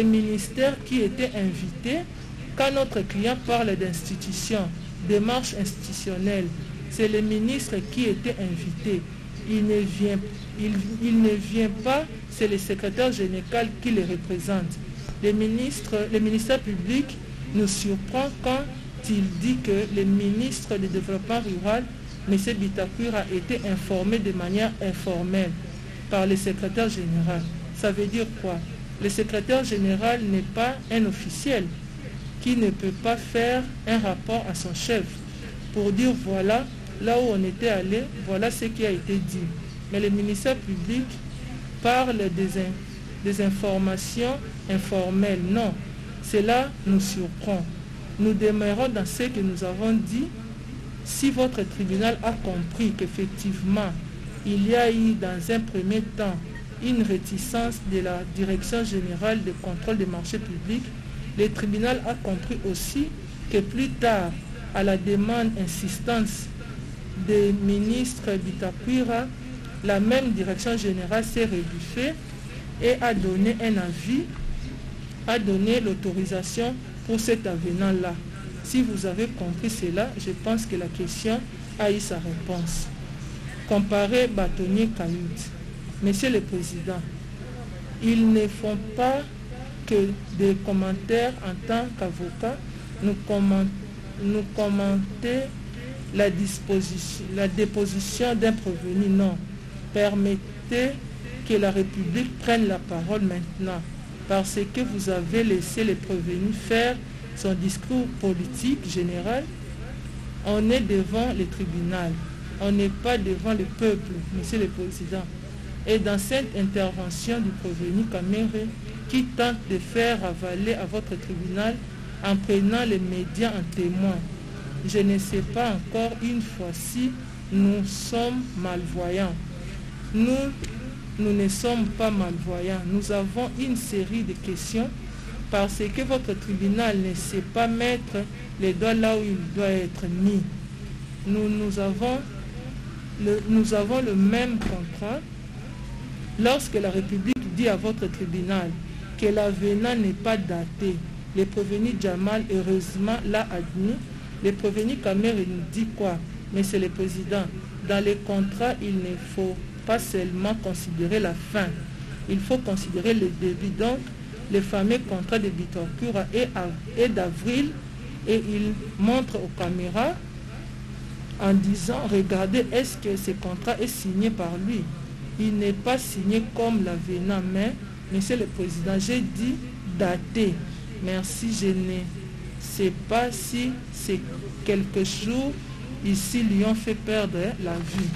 ministère qui était invité. Quand notre client parle d'institution, démarche institutionnelle, c'est le ministre qui était invité. Il ne vient pas, c'est le secrétaire général qui le représente. Le ministère public nous surprend quand il dit que le ministre du Développement rural, M. Bitakwira, a été informé de manière informelle par le secrétaire général. Ça veut dire quoi? Le secrétaire général n'est pas un officiel qui ne peut pas faire un rapport à son chef pour dire voilà, là où on était allé, voilà ce qui a été dit. Mais le ministère public parle des informations informelles. Non, cela nous surprend. Nous demeurons dans ce que nous avons dit. Si votre tribunal a compris qu'effectivement, il y a eu dans un premier temps une réticence de la Direction générale de contrôle des marchés publics, le tribunal a compris aussi que plus tard, à la demande insistance des ministres Bitakwira, la même Direction générale s'est rebuffée et a donné un avis, a donné l'autorisation pour cet avenant-là. Si vous avez compris cela, je pense que la question a eu sa réponse. Comparé bâtonnier Kayut. Monsieur le Président, ils ne font pas que des commentaires en tant qu'avocat. Nous commenter la déposition d'un prévenu. Non. permettez que la République prenne la parole maintenant, parce que vous avez laissé les prévenus faire son discours politique général. On est devant le tribunal, on n'est pas devant le peuple, Monsieur le Président. Et dans cette intervention du prévenu Kamere, qui tente de faire avaler à votre tribunal en prenant les médias en témoin, je ne sais pas encore une fois si nous sommes malvoyants. Nous ne sommes pas malvoyants. Nous avons une série de questions parce que votre tribunal ne sait pas mettre les doigts là où il doit être mis. Nous avons le même contrat. Lorsque la République dit à votre tribunal que l'avenant n'est pas daté, le prévenu Jamal, heureusement, l'a admis. Le prévenu Kamere nous dit quoi? Monsieur le Président, dans les contrats, il ne faut pas seulement considérer la fin, il faut considérer le début. Donc, le fameux contrat de Bitorkura est d'avril et il montre aux caméras en disant, regardez, est-ce que ce contrat est signé par lui? Il n'est pas signé comme l'avenant, mais, Monsieur le Président, j'ai dit daté. Merci, je ne sais pas si c'est quelques jours ici lui ont fait perdre la vue.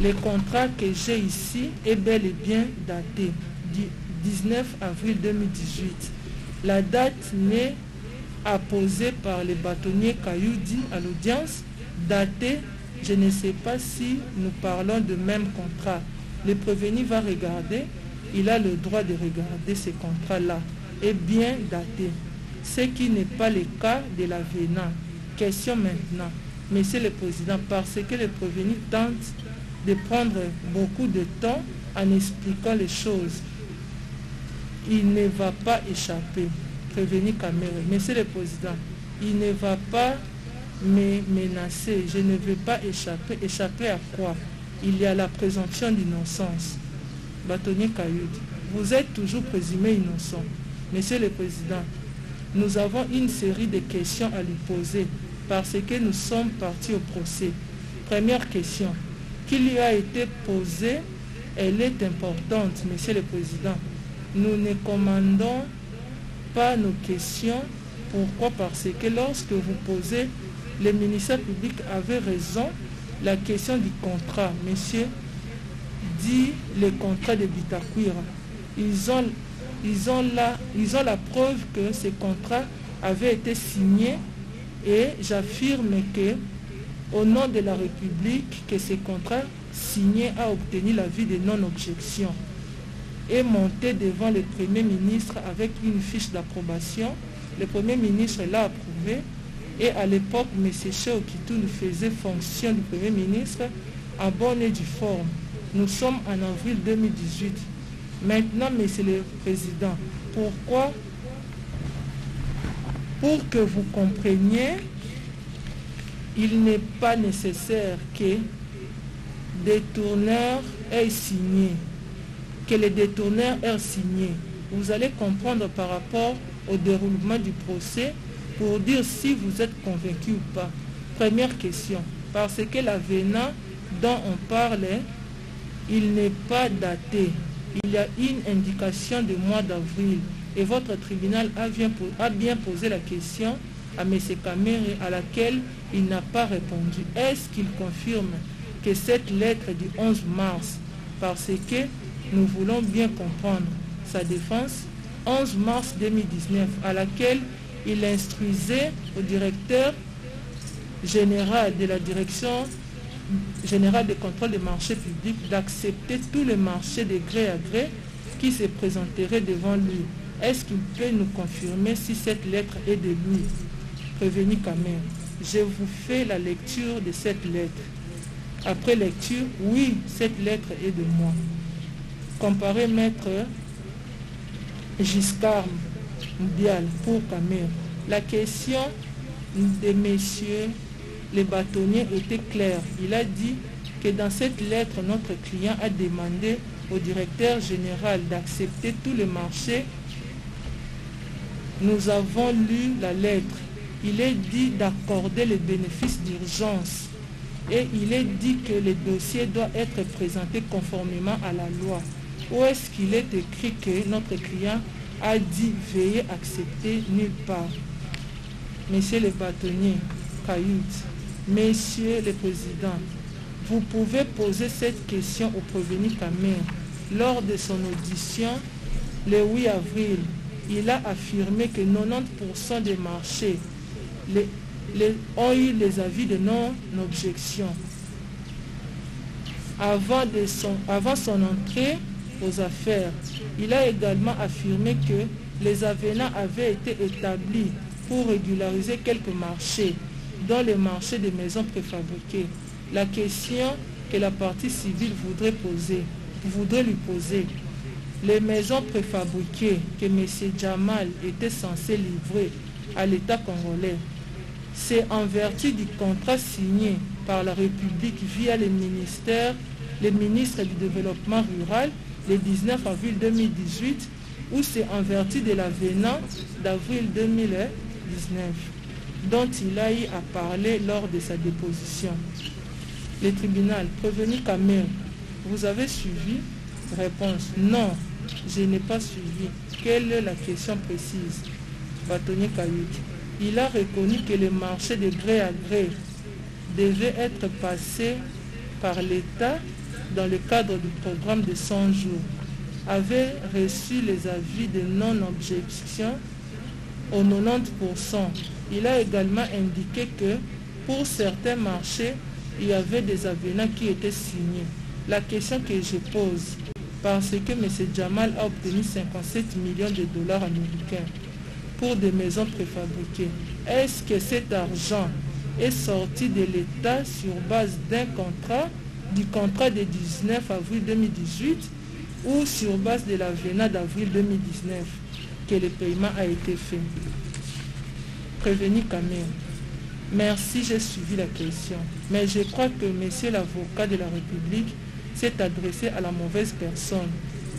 Le contrat que j'ai ici est bel et bien daté du 19 avril 2018. La date n'est apposée par le bâtonnier Kayoudi à l'audience, datée. Je ne sais pas si nous parlons de même contrat. Le prévenu va regarder, il a le droit de regarder ce contrat-là, est bien daté. Ce qui n'est pas le cas de l'avenant. Question maintenant, Monsieur le Président, parce que le prévenu tente de prendre beaucoup de temps en expliquant les choses, il ne va pas échapper. Prévenu Kamere, Monsieur le Président, il ne va pas me menacer, je ne veux pas échapper. Échapper à quoi? Il y a la présomption d'innocence. Bâtonnier Kayoudi, vous êtes toujours présumé innocent. Monsieur le Président, nous avons une série de questions à lui poser parce que nous sommes partis au procès. Première question qui lui a été posée, elle est importante, Monsieur le Président. Nous ne commandons pas nos questions. Pourquoi? Parce que lorsque vous posez, le ministère public avait raison. La question du contrat, monsieur, dit le contrat de Bitakwira. Ils ont la preuve que ce contrat avait été signé et j'affirme que, au nom de la République, que ce contrat signé a obtenu l'avis de non-objection et monté devant le Premier ministre avec une fiche d'approbation. Le Premier ministre l'a approuvé. Et à l'époque, M. Cheo Kitou faisait fonction du Premier ministre en bonne et due forme. Nous sommes en avril 2018. Maintenant, M. le Président, pourquoi? Pour que vous compreniez, il n'est pas nécessaire que détourneur ait signé, que le détourneur ait signé. Vous allez comprendre par rapport au déroulement du procès pour dire si vous êtes convaincu ou pas. Première question, parce que l'avenant dont on parle, il n'est pas daté. Il y a une indication du mois d'avril et votre tribunal a bien posé la question à M. Kamere à laquelle il n'a pas répondu. Est-ce qu'il confirme que cette lettre du 11 mars, parce que nous voulons bien comprendre sa défense, 11 mars 2019, à laquelle il instruisait au directeur général de la direction générale de contrôle des marchés publics d'accepter tous les marchés de gré à gré qui se présenteraient devant lui. Est-ce qu'il peut nous confirmer si cette lettre est de lui? Prévenu Kamere, je vous fais la lecture de cette lettre. Après lecture, oui, cette lettre est de moi. Comparez maître Giscard Moudial pour Kamere. La question de messieurs les bâtonniers était claire. Il a dit que dans cette lettre, notre client a demandé au directeur général d'accepter tous les marchés. Nous avons lu la lettre. Il est dit d'accorder les bénéfices d'urgence et il est dit que le dossier doit être présenté conformément à la loi. Où est-ce qu'il est écrit que notre client a dit veuillez accepter? Nulle part. Monsieur le bâtonnier Kayut, Monsieur le Président, vous pouvez poser cette question au prévenu Kamer. Lors de son audition, le 8 avril, il a affirmé que 90% des marchés ont eu les avis de non-objection. Avant son entrée aux affaires, il a également affirmé que les avenants avaient été établis pour régulariser quelques marchés, dont les marchés des maisons préfabriquées. La question que la partie civile voudrait lui poser, les maisons préfabriquées que M. Jamal était censé livrer à l'État congolais, c'est en vertu du contrat signé par la République via le ministre du Développement rural le 19 avril 2018 ou c'est en vertu de l'avenant d'avril 2019 dont il a eu à parler lors de sa déposition. Le tribunal, prévenu Kamer, vous avez suivi? Réponse, non, je n'ai pas suivi. Quelle est la question précise? Bâtonnier Kayut, il a reconnu que le marché de gré à gré devait être passé par l'État dans le cadre du programme de 100 jours, avait reçu les avis de non-objection au 90%. Il a également indiqué que pour certains marchés, il y avait des avenants qui étaient signés. La question que je pose, parce que M. Jamal a obtenu 57 millions de dollars américains pour des maisons préfabriquées, est-ce que cet argent est sorti de l'État sur base du contrat de 19 avril 2018 ou sur base de l'avenant d'avril 2019 que le paiement a été fait? Prévenu Kamer, merci, j'ai suivi la question, mais je crois que monsieur l'avocat de la République s'est adressé à la mauvaise personne.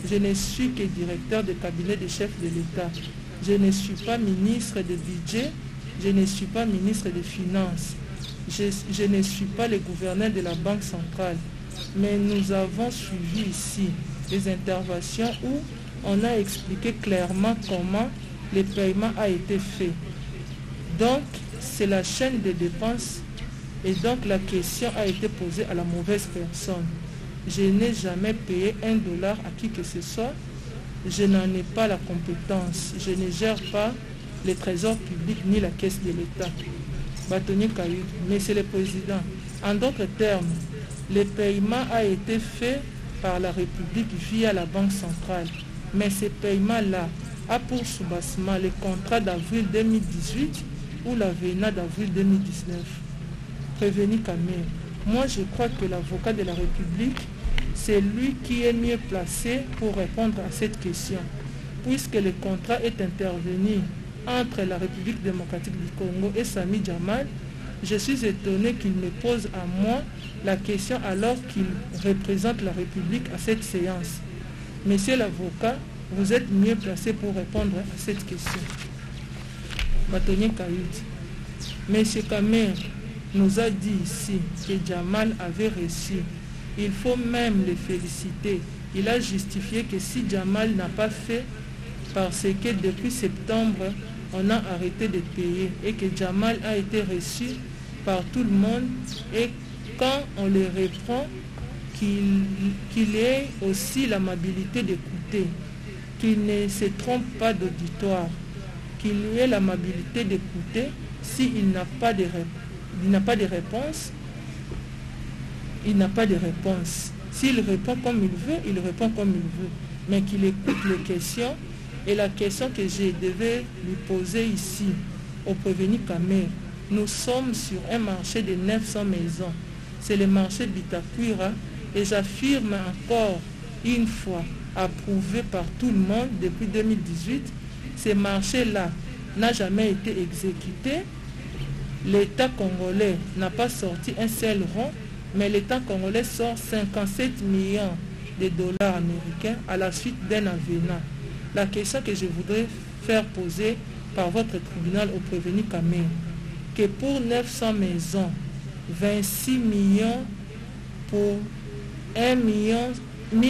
Je ne suis que directeur de cabinet de chef de l'État. Je ne suis pas ministre de budget, je ne suis pas ministre des Finances, je ne suis pas le gouverneur de la Banque centrale. Mais nous avons suivi ici des interventions où on a expliqué clairement comment le paiement a été fait. Donc, c'est la chaîne de dépenses et donc la question a été posée à la mauvaise personne. Je n'ai jamais payé $1 à qui que ce soit. Je n'en ai pas la compétence. Je ne gère pas le trésor public ni la caisse de l'État. Bâtonnier Kayut, Monsieur le Président, en d'autres termes, le paiement a été fait par la République via la Banque centrale. Mais ce paiement-là a pour soubassement le contrat d'avril 2018 ou l'avenant d'avril 2019. Prévenu Kamer, moi je crois que l'avocat de la République, c'est lui qui est mieux placé pour répondre à cette question, puisque le contrat est intervenu entre la République démocratique du Congo et Sami Jamal. Je suis étonné qu'il me pose à moi la question alors qu'il représente la République à cette séance. Monsieur l'avocat, vous êtes mieux placé pour répondre à cette question. Bâtonnier Kayut, Monsieur Kamer nous a dit ici que Jamal avait reçu. Il faut même le féliciter. Il a justifié que si Jamal n'a pas fait, parce que depuis septembre, on a arrêté de payer et que Jamal a été reçu par tout le monde et quand on le reprend, qu'il ait aussi l'amabilité d'écouter, qu'il ne se trompe pas d'auditoire, qu'il ait l'amabilité d'écouter. S'il n'a pas de réponse, il n'a pas de réponse. S'il répond comme il veut, il répond comme il veut. Mais qu'il écoute les questions. Et la question que je devais lui poser ici, au prévenu Kamer, nous sommes sur un marché de 900 maisons. C'est le marché Bitakwira. Et j'affirme encore une fois, approuvé par tout le monde depuis 2018, ce marché-là n'a jamais été exécuté. L'État congolais n'a pas sorti un seul rond, mais l'État congolais sort 57 millions de dollars américains à la suite d'un avenant. La question que je voudrais faire poser par votre tribunal au prévenu Kamer, que pour 900 maisons, 26 millions pour 1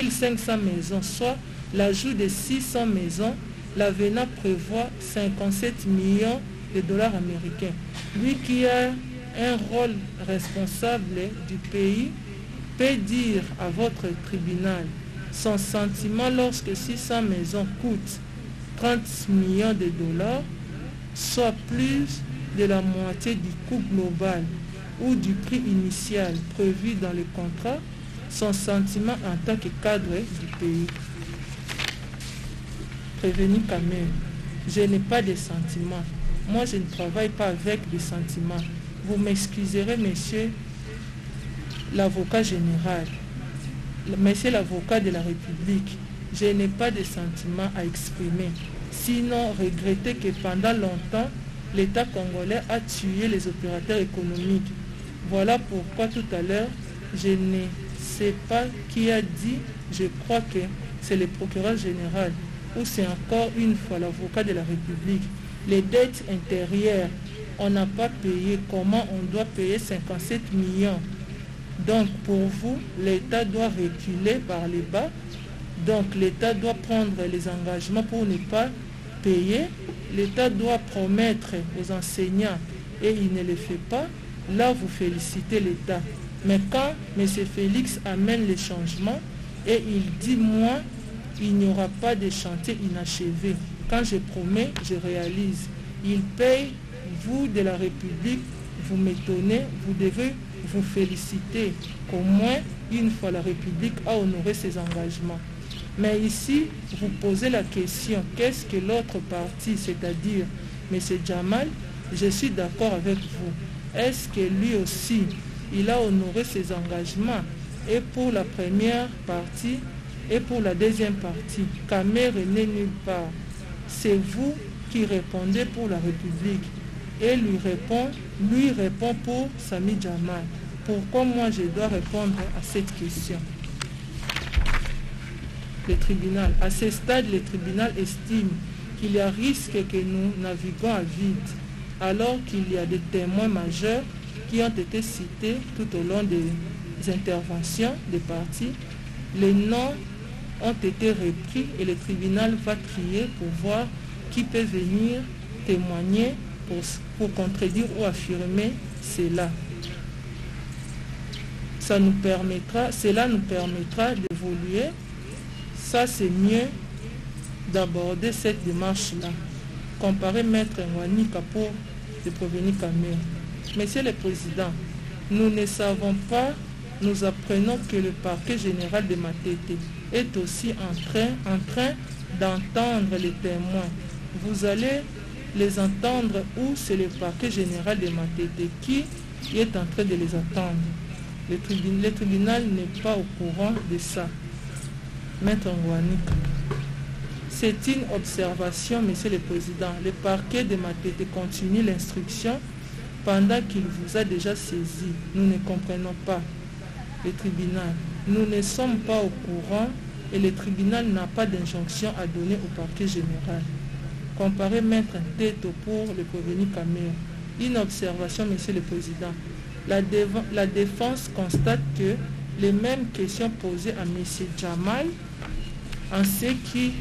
500 maisons, soit l'ajout de 600 maisons. L'avenant prévoit 57 millions de dollars américains. Lui qui a un rôle responsable du pays peut dire à votre tribunal son sentiment lorsque 600 maisons coûtent 30 millions de dollars, soit plus de la moitié du coût global ou du prix initial prévu dans le contrat, son sentiment en tant que cadre du pays. Prévenu quand même, je n'ai pas de sentiments. Moi, je ne travaille pas avec des sentiments. Vous m'excuserez, monsieur l'avocat général, monsieur l'avocat de la République, je n'ai pas de sentiments à exprimer. Sinon, regretter que pendant longtemps, l'État congolais a tué les opérateurs économiques. Voilà pourquoi tout à l'heure, je ne sais pas qui a dit, je crois que c'est le procureur général ou c'est encore une fois l'avocat de la République. Les dettes intérieures, on n'a pas payé. Comment on doit payer 57 millions? Donc pour vous, l'État doit reculer par les bas. Donc l'État doit prendre les engagements pour ne pas payer. L'État doit promettre aux enseignants et il ne le fait pas. Là, vous félicitez l'État. Mais quand M. Félix amène les changements et il dit, moi, il n'y aura pas de chantier inachevé. Quand je promets, je réalise. Il paye, vous de la République, vous m'étonnez, vous devez vous féliciter qu'au moins une fois la République a honoré ses engagements. Mais ici, vous posez la question, qu'est-ce que l'autre partie, c'est-à-dire M. Jamal, je suis d'accord avec vous. Est-ce que lui aussi, il a honoré ses engagements? Et pour la première partie et pour la deuxième partie, Kamer n'est nulle part. C'est vous qui répondez pour la République. Et lui répond pour Sami Jamal. Pourquoi moi je dois répondre à cette question? Le tribunal. À ce stade, le tribunal estime qu'il y a risque que nous naviguons à vide, alors qu'il y a des témoins majeurs qui ont été cités tout au long des interventions des parties. Les noms ont été repris et le tribunal va trier pour voir qui peut venir témoigner pour contredire ou affirmer cela. Cela nous permettra d'évoluer. Ça, c'est mieux d'aborder cette démarche-là. Comparer Maître Ngwanika pour le Prévenu Kamer. Monsieur le Président, nous ne savons pas, nous apprenons que le parquet général de Matete est aussi en train d'entendre les témoins. Vous allez les entendre où? C'est le parquet général de Matete qui est en train de les attendre. Le tribunal n'est pas au courant de ça. Maître Ngwanika. C'est une observation, Monsieur le Président. Le parquet de Matete continue l'instruction pendant qu'il vous a déjà saisi. Nous ne comprenons pas. Le tribunal. Nous ne sommes pas au courant et le tribunal n'a pas d'injonction à donner au parquet général. Comparez Maître Teto pour le Prévenu Kamer. Une observation, Monsieur le Président. La défense constate que les mêmes questions posées à M. Jamal en ce qui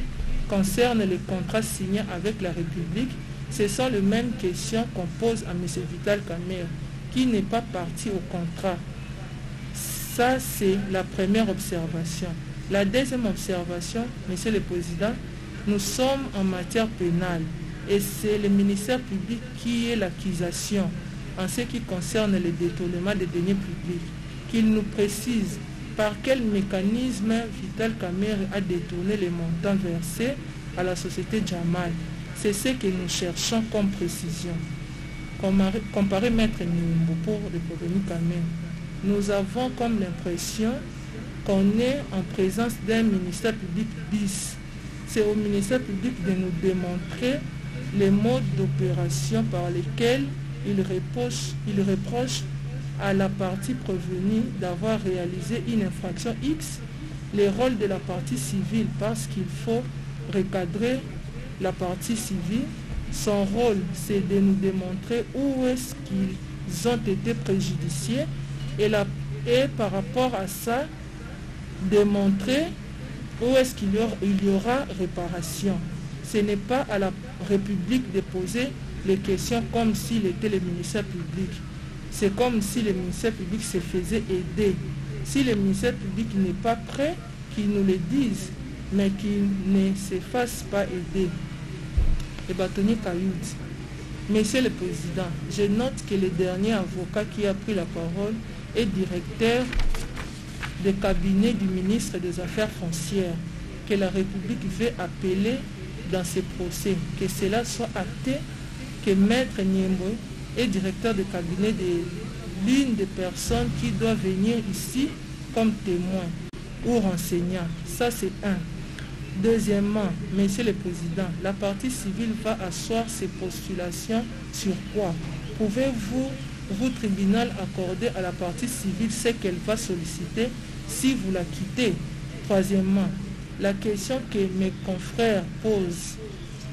concerne les contrats signés avec la République, ce sont les mêmes questions qu'on pose à M. Vital Kamer, qui n'est pas parti au contrat. Ça, c'est la première observation. La deuxième observation, Monsieur le Président, nous sommes en matière pénale et c'est le ministère public qui est l'accusation en ce qui concerne le détournement des deniers publics, qu'il nous précise par quel mécanisme Vital Kamer a détourné les montants versés à la société Jamal. C'est ce que nous cherchons comme précision. Comparer Maître Nimbo pour le Prévenu Kamer, nous avons comme l'impression qu'on est en présence d'un ministère public bis. C'est au ministère public de nous démontrer les modes d'opération par lesquels il reproche à la partie prévenue d'avoir réalisé une infraction X, le rôle de la partie civile, parce qu'il faut recadrer la partie civile. Son rôle, c'est de nous démontrer où est-ce qu'il ont été préjudiciés et par rapport à ça, démontrer où est-ce qu'il y aura réparation. Ce n'est pas à la République de poser les questions comme s'il était le ministère public. C'est comme si le ministère public se faisait aider. Si le ministère public n'est pas prêt, qu'il nous le dise, mais qu'il ne se fasse pas aider. Le bâtonnier Kayoud. Monsieur le Président, je note que le dernier avocat qui a pris la parole est directeur de cabinet du ministre des Affaires foncières, que la République veut appeler dans ce procès, que cela soit acté, que Maître Niembo est directeur de cabinet de l'une des personnes qui doit venir ici comme témoin ou renseignant. Ça, c'est un. Deuxièmement, Monsieur le Président, la partie civile va asseoir ses postulations sur quoi? Pouvez-vous, vous, tribunal, accorder à la partie civile ce qu'elle va solliciter si vous la quittez? Troisièmement, la question que mes confrères posent,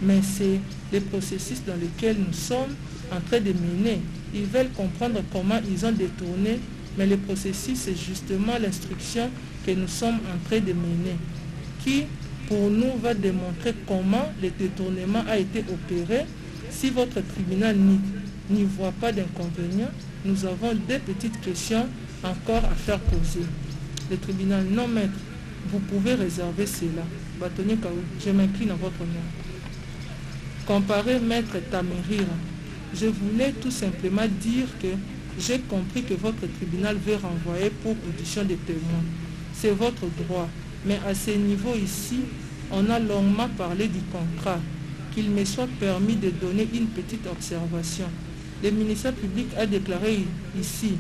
mais c'est le processus dans lequel nous sommes en train de mener. Ils veulent comprendre comment ils ont détourné, mais le processus, c'est justement l'instruction que nous sommes en train de mener, qui pour nous va démontrer comment le détournement a été opéré. Si votre tribunal n'y voit pas d'inconvénient, nous avons deux petites questions encore à faire poser. Le tribunal, non maître, vous pouvez réserver cela. Bâtonnier Kaou, je m'incline à votre nom. Comparé maître Tamerira, je voulais tout simplement dire que j'ai compris que votre tribunal veut renvoyer pour audition des témoins. C'est votre droit. Mais à ce niveau ici, on a longuement parlé du contrat. Qu'il me soit permis de donner une petite observation. Le ministère public a déclaré ici,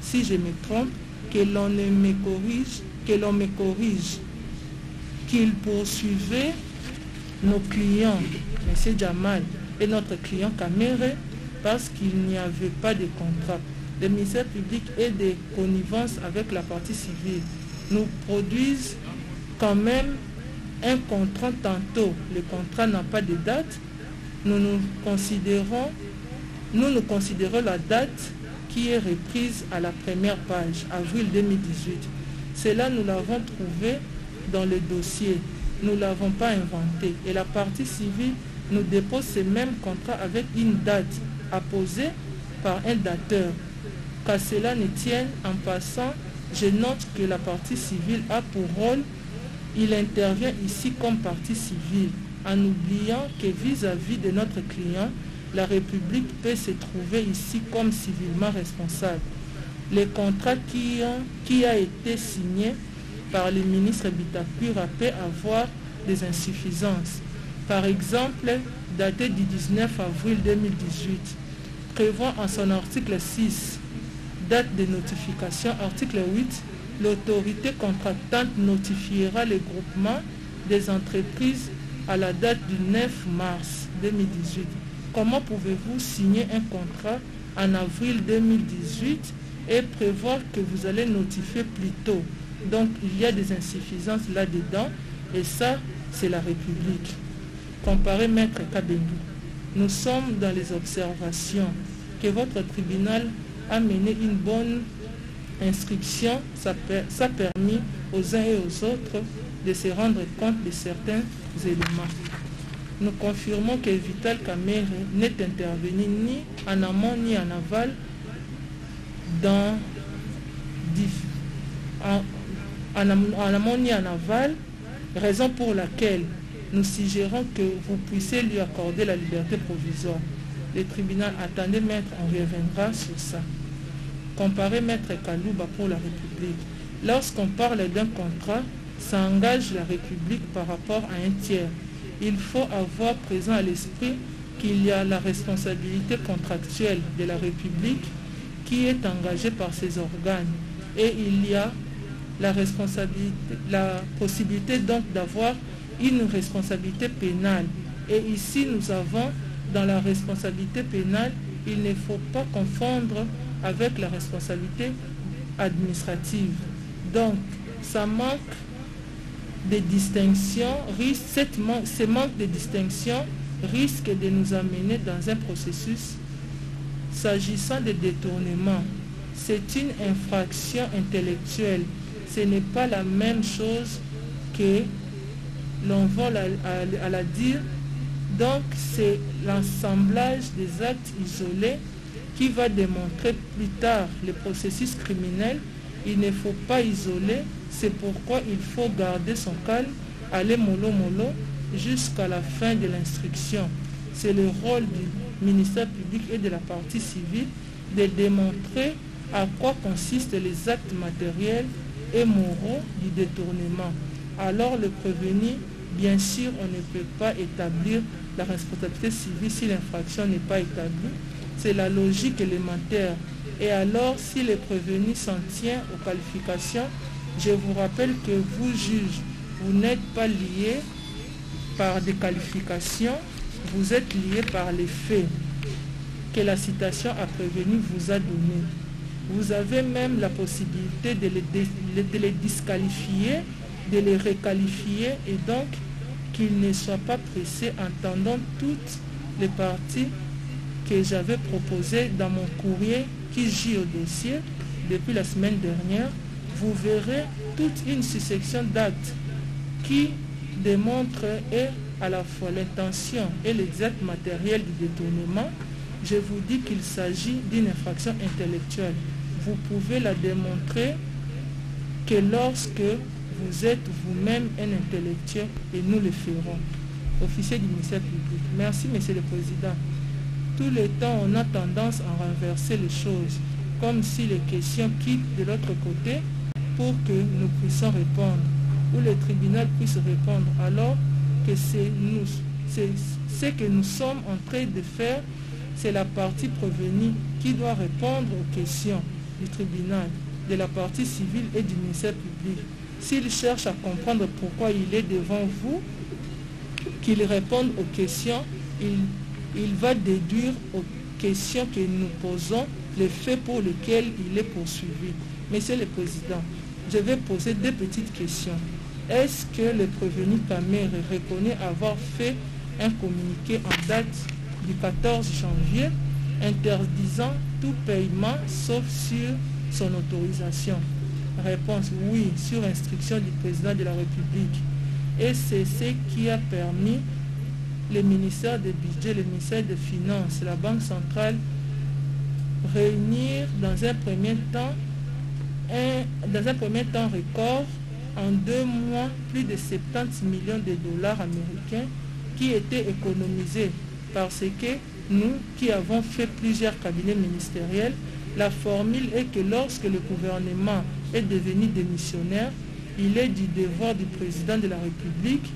si je me trompe, que l'on me corrige, qu'il poursuivait nos clients, M. Jamal, et notre client Kamere, parce qu'il n'y avait pas de contrat. Le ministère public est de connivence avec la partie civile. Nous produisent quand même un contrat tantôt. Le contrat n'a pas de date. Nous considérons la date qui est reprise à la première page, avril 2018. Cela, nous l'avons trouvé dans le dossier. Nous ne l'avons pas inventé. Et la partie civile nous dépose ce même contrat avec une date apposée par un dateur. Qu'à cela ne tienne, en passant, je note que la partie civile a pour rôle, il intervient ici comme partie civile, en oubliant que vis-à-vis de notre client, la République peut se trouver ici comme civilement responsable. Le contrat qui a été signé par le ministre Bitakura peut avoir des insuffisances. Par exemple, daté du 19 avril 2018, prévoit en son article 6, date de notification, article 8, l'autorité contractante notifiera le groupement des entreprises à la date du 9 mars 2018. Comment pouvez-vous signer un contrat en avril 2018 et prévoir que vous allez notifier plus tôt? Donc il y a des insuffisances là-dedans et ça, c'est la République. Comparé Maître Kabengu, nous sommes dans les observations que votre tribunal a mené une bonne instruction. Ça a permis aux uns et aux autres de se rendre compte de certains éléments. Nous confirmons que Vital Kamerhe n'est intervenu ni en amont ni en aval en amont ni en aval, raison pour laquelle nous suggérons que vous puissiez lui accorder la liberté provisoire. Le tribunal, attendez maître, on reviendra sur ça. Comparé maître Kalouba pour la République. Lorsqu'on parle d'un contrat, ça engage la République par rapport à un tiers. Il faut avoir présent à l'esprit qu'il y a la responsabilité contractuelle de la République qui est engagée par ses organes. Et il y a la possibilité donc d'avoir une responsabilité pénale. Et ici, nous avons dans la responsabilité pénale, il ne faut pas confondre avec la responsabilité administrative. Donc, ça manque de distinction, ce manque de distinction risque de nous amener dans un processus S'agissant des détournements, c'est une infraction intellectuelle. Ce n'est pas la même chose que l'envol à la dire. Donc c'est l'assemblage des actes isolés qui va démontrer plus tard le processus criminel. Il ne faut pas isoler, c'est pourquoi il faut garder son calme, aller mollo mollo jusqu'à la fin de l'instruction. C'est le rôle du ministère public et de la partie civile de démontrer à quoi consistent les actes matériels et moraux du détournement. Alors le prévenu, bien sûr, on ne peut pas établir la responsabilité civile si l'infraction n'est pas établie. C'est la logique élémentaire. Et alors, si le prévenu s'en tient aux qualifications, je vous rappelle que vous, juge, vous n'êtes pas lié par des qualifications, vous êtes lié par les faits que la citation à prévenu vous a donnés. Vous avez même la possibilité de les disqualifier, de les requalifier et donc qu'ils ne soient pas pressés entendant toutes les parties que j'avais proposées dans mon courrier qui gît au dossier depuis la semaine dernière. Vous verrez toute une succession d'actes qui démontrent à la fois l'intention et l'exact matériel du détournement. Je vous dis qu'il s'agit d'une infraction intellectuelle. Vous pouvez la démontrer que lorsque vous êtes vous-même un intellectuel et nous le ferons. Officier du ministère public. Merci, Monsieur le Président. Tout le temps, on a tendance à renverser les choses, comme si les questions quittent de l'autre côté pour que nous puissions répondre, ou le tribunal puisse répondre, alors que ce que nous sommes en train de faire, c'est la partie prévenue qui doit répondre aux questions du tribunal, de la partie civile et du ministère public. S'il cherche à comprendre pourquoi il est devant vous, qu'il réponde aux questions, il va déduire aux questions que nous posons les faits pour lesquels il est poursuivi. Monsieur le Président, je vais poser deux petites questions. Est-ce que le prévenu Kamere reconnaît avoir fait un communiqué en date du 14 janvier interdisant tout paiement sauf sur son autorisation? Réponse: oui, sur instruction du président de la République. Et c'est ce qui a permis le ministère des Budgets, le ministère des Finances, la Banque centrale réunir dans un premier temps record, en 2 mois, plus de 70 millions de dollars américains qui étaient économisés parce que nous qui avons fait plusieurs cabinets ministériels, la formule est que lorsque le gouvernement est devenu démissionnaire, il est du devoir du président de la République,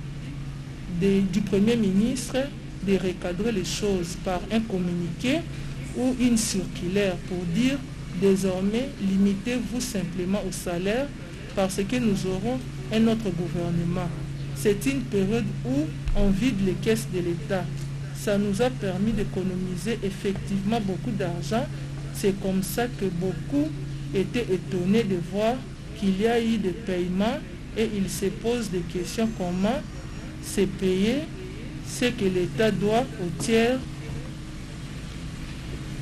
du Premier ministre, de recadrer les choses par un communiqué ou une circulaire pour dire désormais limitez-vous simplement au salaire parce que nous aurons un autre gouvernement. C'est une période où on vide les caisses de l'État. Ça nous a permis d'économiser effectivement beaucoup d'argent. C'est comme ça que beaucoup étaient étonnés de voir qu'il y a eu des paiements et ils se posent des questions comment c'est payé ce que l'État doit au tiers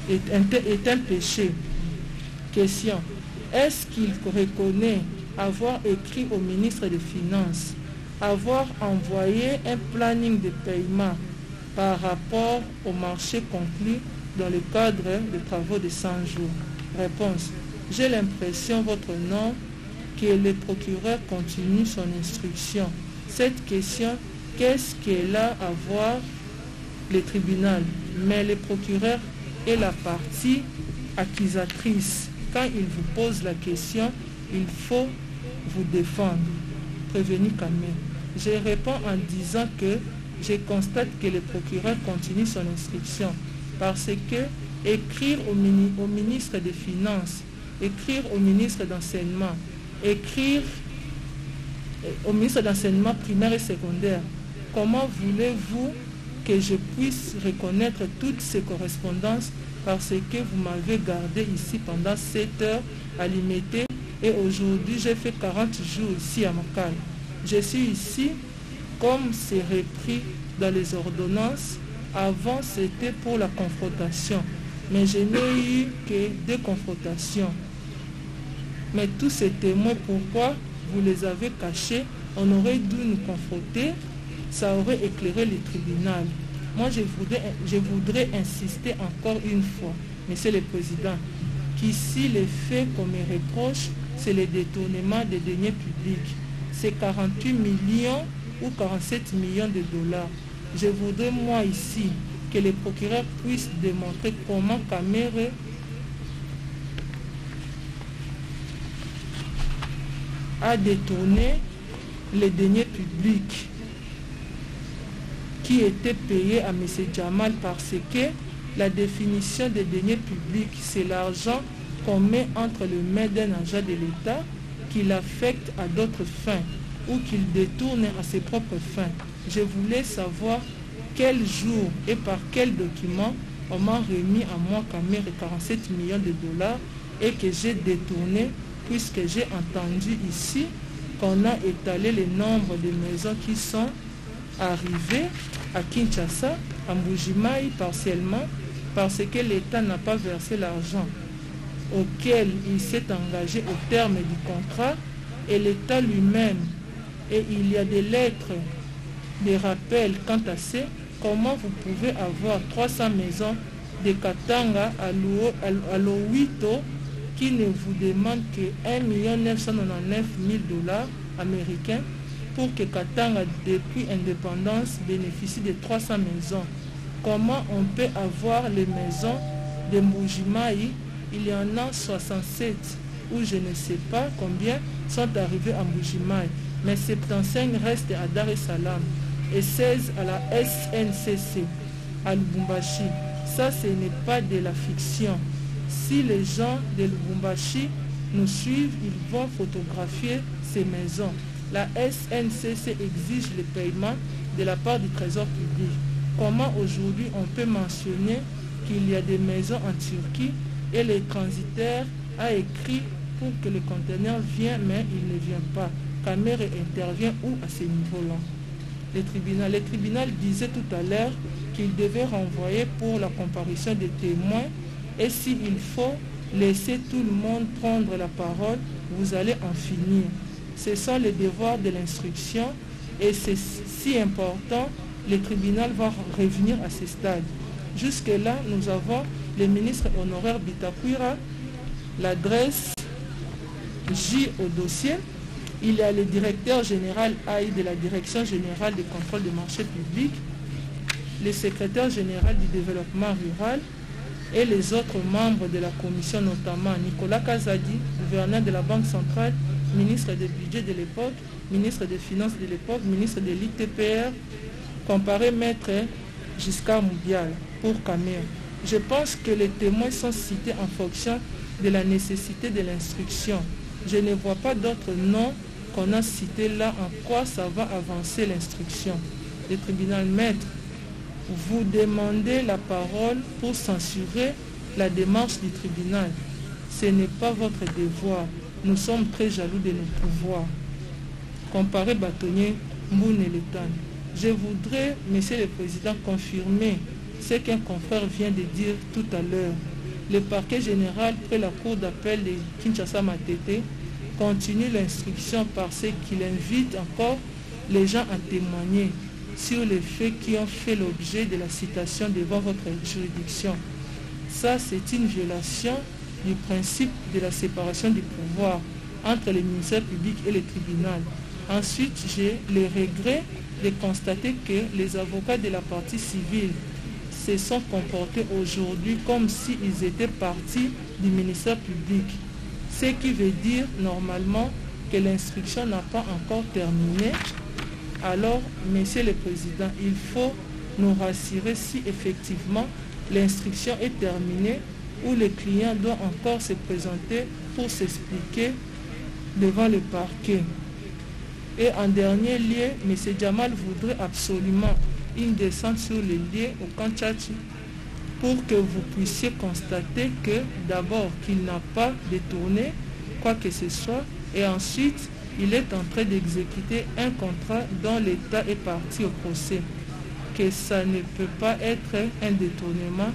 est un péché. Question: est-ce qu'il reconnaît avoir écrit au ministre des Finances, avoir envoyé un planning de paiement par rapport au marché conclu dans le cadre des travaux de 100 jours? Réponse: j'ai l'impression, votre nom, que le procureur continue son instruction. Cette question, qu'est-ce qu'elle a à voir le tribunal? Mais le procureur est la partie accusatrice. Quand il vous pose la question, il faut vous défendre. Prévenu Kamere. Je réponds en disant que je constate que le procureur continue son instruction parce que écrire au ministre des Finances, écrire au ministre d'Enseignement, écrire au ministre d'Enseignement primaire et secondaire, comment voulez-vous que je puisse reconnaître toutes ces correspondances parce que vous m'avez gardé ici pendant 7 heures à limiter et aujourd'hui j'ai fait 40 jours ici à Makala. Je suis ici comme c'est repris dans les ordonnances. Avant c'était pour la confrontation. mais je n'ai eu que 2 confrontations. Mais tous ces témoins, pourquoi vous les avez cachés? On aurait dû nous confronter, ça aurait éclairé le tribunal. Moi, je voudrais insister encore une fois, Monsieur le Président, qu'ici, les faits qu'on me reproche, c'est le détournement des deniers publics. C'est 48 millions ou 47 millions de dollars. Je voudrais, moi, ici, que les procureurs puissent démontrer comment Kamere a détourné les deniers publics qui étaient payés à M. Djamal, parce que la définition des deniers publics, c'est l'argent qu'on met entre les mains d'un agent de l'État qu'il affecte à d'autres fins ou qu'il détourne à ses propres fins. Je voulais savoir quel jour et par quel document on m'a remis à moi Kamere 47 millions de dollars et que j'ai détourné, puisque j'ai entendu ici qu'on a étalé le nombre de maisons qui sont arrivées à Kinshasa, à Mbujimayi partiellement, parce que l'État n'a pas versé l'argent auquel il s'est engagé au terme du contrat, et l'État lui-même. Et il y a des lettres, des rappels quant à ça. Comment vous pouvez avoir 300 maisons de Katanga à Lowito qui ne vous demandent que 1 999 000 dollars américains pour que Katanga, depuis l'indépendance, bénéficie de 300 maisons? Comment on peut avoir les maisons de Mbujimayi? Il y en a 67 ou je ne sais pas combien sont arrivés à Mbujimayi, mais 75 restent à Dar es Salaam et 16 à la SNCC à Lubumbashi. Ça, ce n'est pas de la fiction. Si les gens de Lubumbashi nous suivent, ils vont photographier ces maisons. La SNCC exige le paiement de la part du Trésor public. Comment aujourd'hui on peut mentionner qu'il y a des maisons en Turquie et le transitaire a écrit pour que le conteneur vienne, mais il ne vient pas? Kamere intervient où à ce niveau-là? Le tribunal disait tout à l'heure qu'il devait renvoyer pour la comparution des témoins, et s'il faut laisser tout le monde prendre la parole, vous allez en finir. Ce sont les devoirs de l'instruction, et c'est si important, le tribunal va revenir à ce stade. Jusque-là, nous avons le ministre honoraire Bitakwira, l'adresse J au dossier. Il y a le directeur général AI de la Direction générale de contrôle des marchés publics, le secrétaire général du développement rural et les autres membres de la commission, notamment Nicolas Kazadi, gouverneur de la Banque centrale, ministre des budgets de l'époque, ministre des finances de l'époque, ministre de l'ITPR, comparé maître Giscard Moubial pour Kamere. Je pense que les témoins sont cités en fonction de la nécessité de l'instruction. Je ne vois pas d'autres noms qu'on a cités là. En quoi ça va avancer l'instruction? Le tribunal maître, vous demandez la parole pour censurer la démarche du tribunal. Ce n'est pas votre devoir. Nous sommes très jaloux de nos pouvoirs. Comparé bâtonnier Mboune et Letan. Je voudrais, Monsieur le Président, confirmer ce qu'un confrère vient de dire tout à l'heure. Le parquet général, près la cour d'appel de Kinshasa-Matete, continue l'instruction parce qu'il invite encore les gens à témoigner sur les faits qui ont fait l'objet de la citation devant votre juridiction. Ça, c'est une violation du principe de la séparation du pouvoir entre le ministère public et le tribunal. Ensuite, j'ai le regret de constater que les avocats de la partie civile se sont comportés aujourd'hui comme s'ils étaient partis du ministère public. Ce qui veut dire normalement que l'instruction n'a pas encore terminé. Alors, Monsieur le Président, il faut nous rassurer si effectivement l'instruction est terminée ou le client doit encore se présenter pour s'expliquer devant le parquet. Et en dernier lieu, M. Djamal voudrait absolument une descente sur les lieux au Kanchachi pour que vous puissiez constater que d'abord qu'il n'a pas détourné quoi que ce soit et ensuite il est en train d'exécuter un contrat dont l'État est parti au procès, que ça ne peut pas être un détournement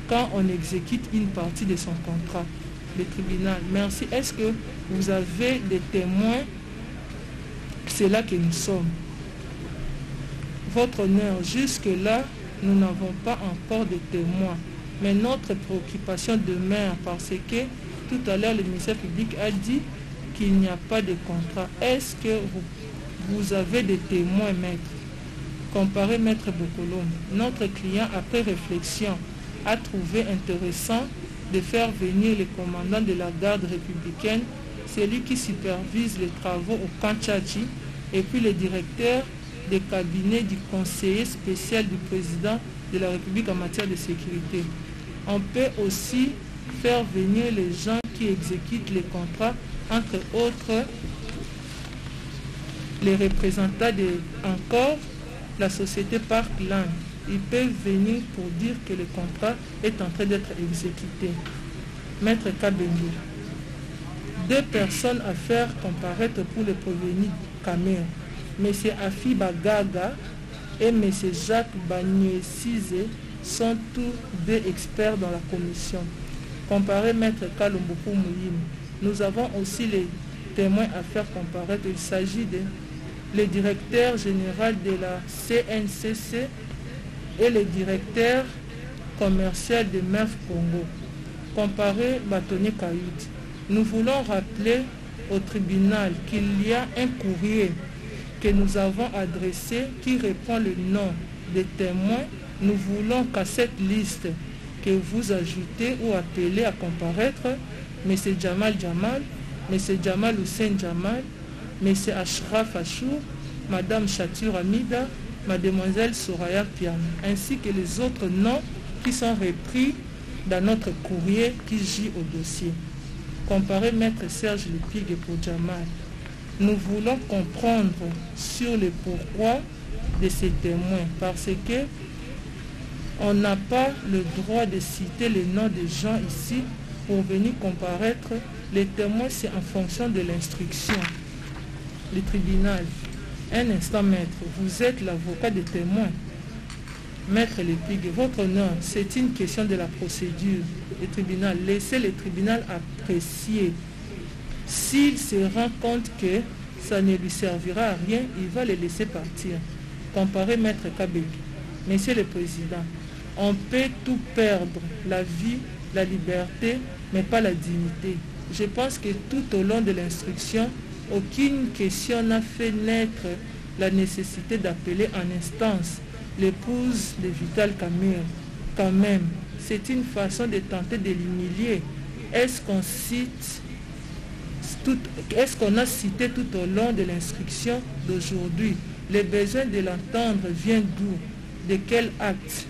quand on exécute une partie de son contrat. Le tribunal, merci. Est-ce que vous avez des témoins? C'est là que nous sommes. Votre honneur, jusque-là, nous n'avons pas encore de témoins. Mais notre préoccupation demeure parce que tout à l'heure, le ministère public a dit qu'il n'y a pas de contrat. Est-ce que vous avez des témoins, maître? Comparé maître Bokolom, notre client, après réflexion, a trouvé intéressant de faire venir le commandant de la garde républicaine, celui qui supervise les travaux au Kanchachi, et puis le directeur des cabinets du conseiller spécial du président de la République en matière de sécurité. On peut aussi faire venir les gens qui exécutent les contrats, entre autres les représentants de encore la société Parkland. Ils peuvent venir pour dire que le contrat est en train d'être exécuté. Maître Kabengo, 2 personnes à faire comparaître pour le prévenu Camer. M. Afi Bagaga et M. Jacques Bagné-Sizé sont tous 2 experts dans la commission. Comparé Maître Kalomboku Moulim. Nous avons aussi les témoins à faire comparaître. Il s'agit de le directeur général de la CNCC et le directeur commercial de MEF Congo. Comparé Bâtonnier Kayout. Nous voulons rappeler au tribunal qu'il y a un courrier que nous avons adressé qui répond le nom des témoins. Nous voulons qu'à cette liste que vous ajoutez ou appelez à comparaître M. Jamal Jamal, M. Jamal Hussein Jamal, M. Ashraf Achour, Mme Chatur Amida, Mademoiselle Soraya Piam, ainsi que les autres noms qui sont repris dans notre courrier qui gît au dossier. Comparé Maître Serge Lepigue pour Jamal. Nous voulons comprendre sur le pourquoi de ces témoins, parce que on n'a pas le droit de citer les noms des gens ici pour venir comparaître. Les témoins, c'est en fonction de l'instruction. Le tribunal. Un instant, maître, vous êtes l'avocat des témoins. Maître Lepigue, votre nom, c'est une question de la procédure. Le tribunal, laissez le tribunal apprécier. S'il se rend compte que ça ne lui servira à rien, il va le laisser partir. Comparé Maître Kabek. Monsieur le Président, on peut tout perdre, la vie, la liberté, mais pas la dignité. Je pense que tout au long de l'instruction, aucune question n'a fait naître la nécessité d'appeler en instance l'épouse de Vital Kamerhe. Quand même, c'est une façon de tenter de l'humilier. Est-ce qu'on a cité tout au long de l'instruction d'aujourd'hui? Le besoin de l'entendre vient d'où? De quel acte?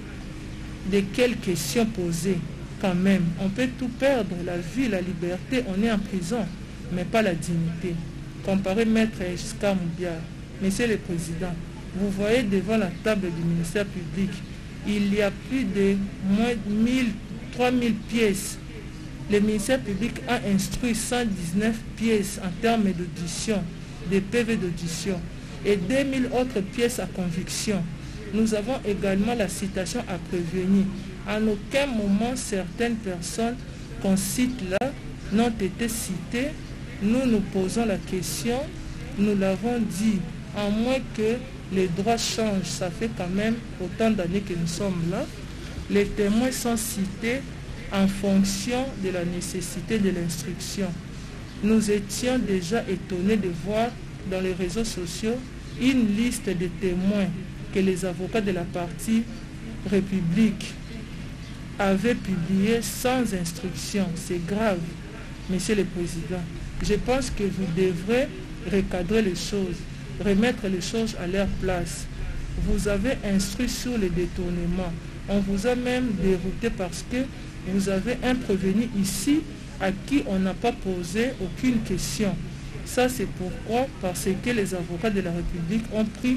De quelles questions posées? Quand même, on peut tout perdre, la vie, la liberté, on est en prison, mais pas la dignité. Comparé Maître Eska Moubiar, Monsieur le Président, vous voyez devant la table du ministère public, il y a plus de moins de 3000 pièces. Le ministère public a instruit 119 pièces en termes d'audition, de PV d'audition, et 2000 autres pièces à conviction. Nous avons également la citation à prévenir. En aucun moment, certaines personnes qu'on cite là n'ont été citées. Nous nous posons la question, nous l'avons dit, à moins que les droits changent, ça fait quand même autant d'années que nous sommes là. Les témoins sont cités en fonction de la nécessité de l'instruction. Nous étions déjà étonnés de voir dans les réseaux sociaux une liste de témoins que les avocats de la partie République avaient publié sans instruction. C'est grave, Monsieur le Président. Je pense que vous devrez recadrer les choses, remettre les choses à leur place. Vous avez instruit sur les détournements. On vous a même dérouté parce que vous avez un prévenu ici à qui on n'a pas posé aucune question. Ça, c'est pourquoi, parce que les avocats de la République ont pris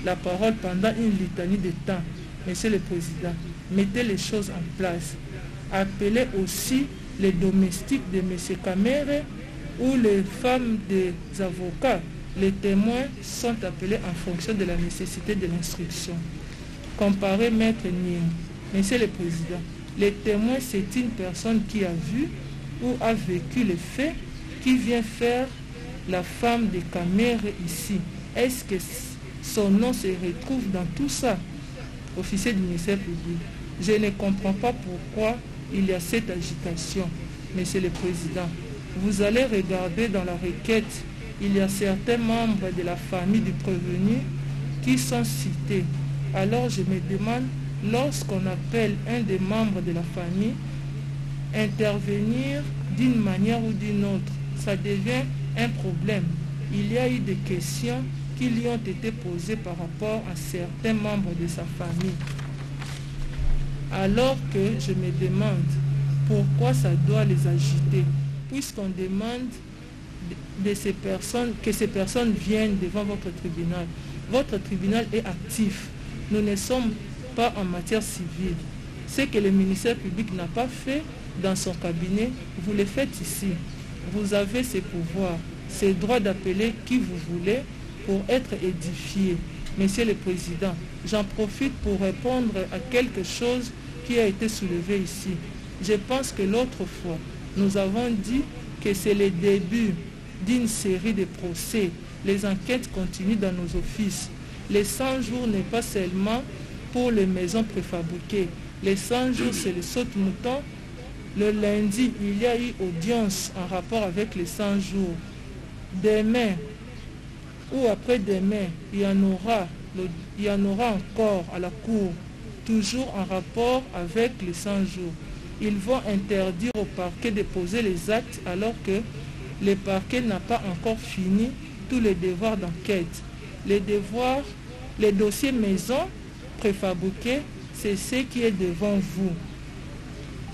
la parole pendant une litanie de temps. Monsieur le Président, mettez les choses en place. Appelez aussi les domestiques de M. Kamerhe ou les femmes des avocats. Les témoins sont appelés en fonction de la nécessité de l'instruction. Comparé Maître Niem, Monsieur le Président, Le témoin, c'est une personne qui a vu ou a vécu les faits, qui vient faire la femme de Kamere ici. Est-ce que son nom se retrouve dans tout ça? Officier du ministère public, je ne comprends pas pourquoi il y a cette agitation. Monsieur le Président, vous allez regarder dans la requête, il y a certains membres de la famille du prévenu qui sont cités. Alors je me demande, lorsqu'on appelle un des membres de la famille, intervenir d'une manière ou d'une autre, ça devient un problème. Il y a eu des questions qui lui ont été posées par rapport à certains membres de sa famille. Alors que je me demande pourquoi ça doit les agiter, puisqu'on demande de ces personnes, que ces personnes viennent devant votre tribunal. Votre tribunal est actif. Nous ne sommes pas en matière civile. Ce que le ministère public n'a pas fait dans son cabinet, vous le faites ici. Vous avez ces pouvoirs, ces droits d'appeler qui vous voulez pour être édifié. Monsieur le Président, j'en profite pour répondre à quelque chose qui a été soulevé ici. Je pense que l'autre fois, nous avons dit que c'est le début d'une série de procès. Les enquêtes continuent dans nos offices. Les 100 jours n'est pas seulement pour les maisons préfabriquées. Les 100 jours, c'est le saute-mouton. Le lundi, il y a eu audience en rapport avec les 100 jours. Demain ou après-demain, il y en aura encore à la cour, toujours en rapport avec les 100 jours. Ils vont interdire au parquet de poser les actes alors que le parquet n'a pas encore fini tous les devoirs d'enquête. Les dossiers maison préfabriqués, c'est ce qui est devant vous.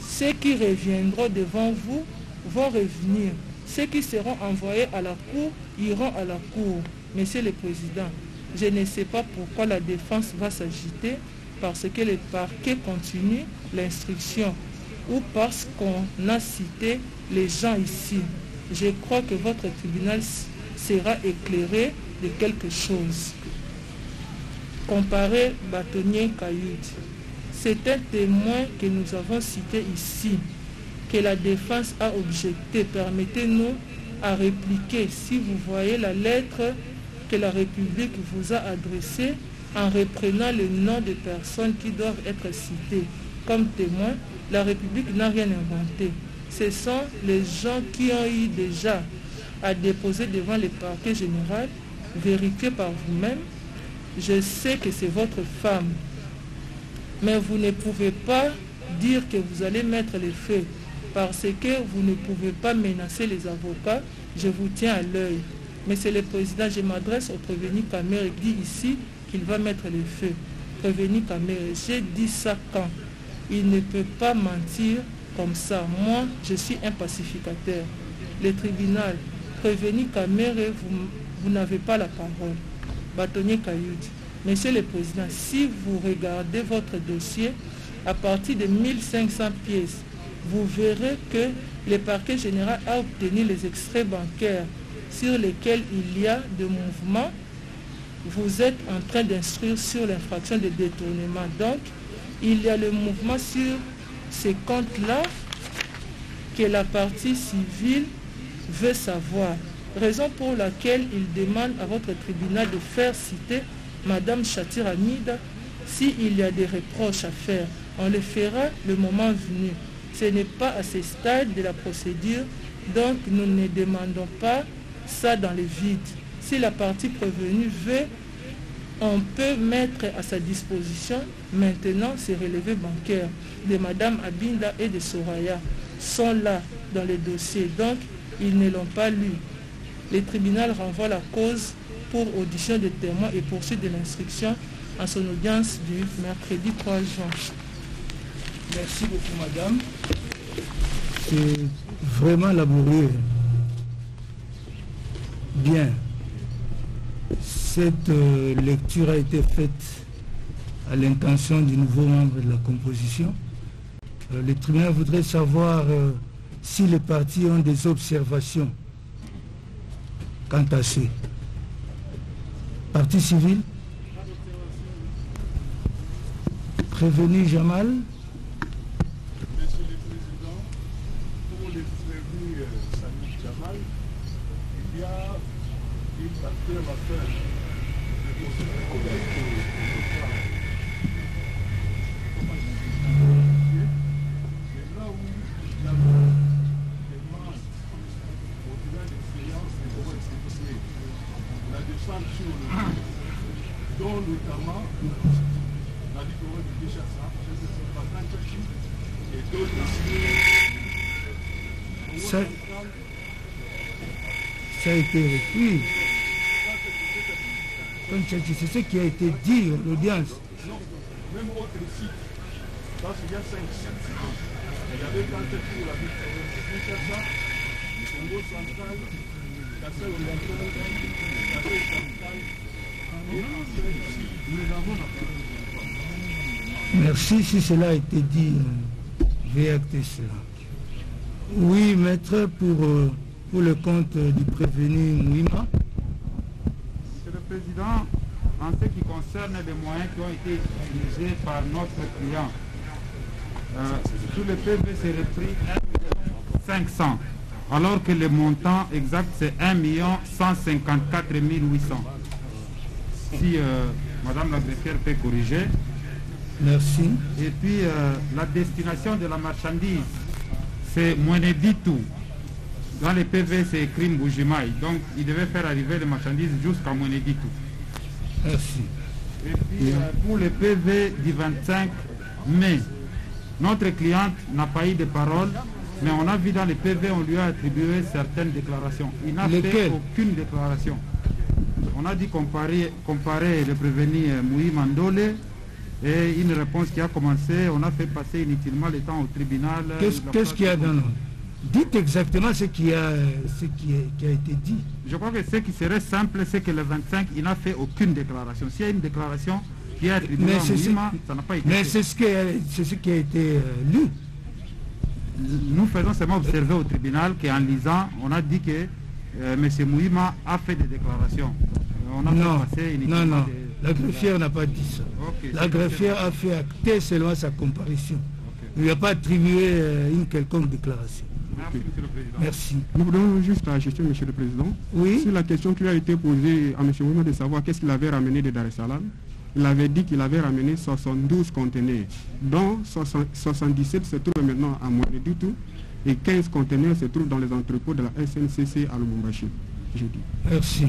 Ceux qui reviendront devant vous vont revenir. Ceux qui seront envoyés à la cour iront à la cour. Monsieur le Président, je ne sais pas pourquoi la défense va s'agiter, parce que le parquet continue l'instruction ou parce qu'on a cité les gens ici. Je crois que votre tribunal sera éclairé de quelque chose. Comparé bâtonnier Cailloud, c'est un témoin que nous avons cité ici, que la défense a objecté. Permettez-nous à répliquer. Si vous voyez la lettre que la République vous a adressée en reprenant le nom des personnes qui doivent être citées comme témoins, la République n'a rien inventé. Ce sont les gens qui ont eu déjà à déposer devant le parquet général. Vérifiez par vous-même. Je sais que c'est votre femme, mais vous ne pouvez pas dire que vous allez mettre les faits parce que vous ne pouvez pas menacer les avocats. Je vous tiens à l'œil. Monsieur le Président, je m'adresse au prévenu Kamere et dit ici qu'il va mettre les faits. Prévenu Kamere, j'ai dit ça quand? Il ne peut pas mentir comme ça. Moi, je suis un pacificateur. Le tribunal, prévenu Kamere, vous n'avez pas la parole. Bâtonnier Cailloud, Monsieur le Président, si vous regardez votre dossier, à partir de 1500 pièces, vous verrez que le parquet général a obtenu les extraits bancaires sur lesquels il y a des mouvements. Vous êtes en train d'instruire sur l'infraction de détournement. Donc, il y a le mouvement sur ces comptes-là que la partie civile veut savoir. Raison pour laquelle il demande à votre tribunal de faire citer Madame Chatiramida. S'il y a des reproches à faire, on le fera le moment venu. Ce n'est pas à ce stade de la procédure, donc nous ne demandons pas ça dans le vide. Si la partie prévenue veut, on peut mettre à sa disposition maintenant ces relevés bancaires de Madame Abinda et de Soraya sont là dans le dossier, donc ils ne l'ont pas lu. Le tribunal renvoie la cause pour audition des témoins et poursuite de l'instruction en son audience du mercredi 3 juin. Merci beaucoup, madame. C'est vraiment laborieux. Bien. Cette lecture a été faite à l'intention du nouveau membre de la composition. Le tribunal voudrait savoir si les parties ont des observations quant à ce. Partie civile, prévenu Jamal, dont notamment la diplomatie de Kinshasa, et d'autres. Ça a été repris. C'est ce qui a été dit à l'audience. Non, même autre site, parce qu'il y a 5 sites. Il y avait Kanchachi pour la ville de Kinshasa, le Congo central, Kassai oriental, Kassai central, et ensuite ici, nous avons la parole. Merci, si cela a été dit, je vais acter cela. Oui, maître, pour le compte du prévenu Mouima. Monsieur le Président, en ce qui concerne les moyens qui ont été utilisés par notre client, sur le PV c'est repris 1 500, alors que le montant exact c'est 1 154 800. Si Madame la greffière peut corriger. Merci. Et puis la destination de la marchandise, c'est Mweneditu. Dans les PV, c'est écrit Mbujimaï. Donc, il devait faire arriver les marchandises jusqu'à Mweneditu. Merci. Et puis, pour le PV du 25 mai, notre cliente n'a pas eu de parole, mais on a vu dans les PV, on lui a attribué certaines déclarations. Il n'a fait aucune déclaration. On a dit comparer le prévenu Moui Mandole et une réponse qui a commencé, on a fait passer inutilement le temps au tribunal. Qu'est-ce qu'il y a dans nous? Dites exactement ce qui a été dit. Je crois que ce qui serait simple, c'est que le 25, il n'a fait aucune déclaration. S'il y a une déclaration qui est attribuée à Mouima, ça n'a pas été fait. Mais c'est ce qui a été lu. Nous faisons seulement observer au tribunal qu'en lisant, on a dit que M. Mouima a fait des déclarations. On a non, fait passer non. La greffière n'a pas dit ça. Okay, la greffière a fait acter selon sa comparution. Okay. Il n'y a pas attribué une quelconque déclaration. Merci, Monsieur le Président. Merci. Nous voulons juste ajuster, Monsieur le Président. Oui. Sur la question qui a été posée à M. Mouima de savoir qu'est-ce qu'il avait ramené de Dar es Salaam, il avait dit qu'il avait ramené 72 conteneurs, dont 77 se trouvent maintenant à Mweneditu et 15 conteneurs se trouvent dans les entrepôts de la SNCC à Lubumbashi. Merci.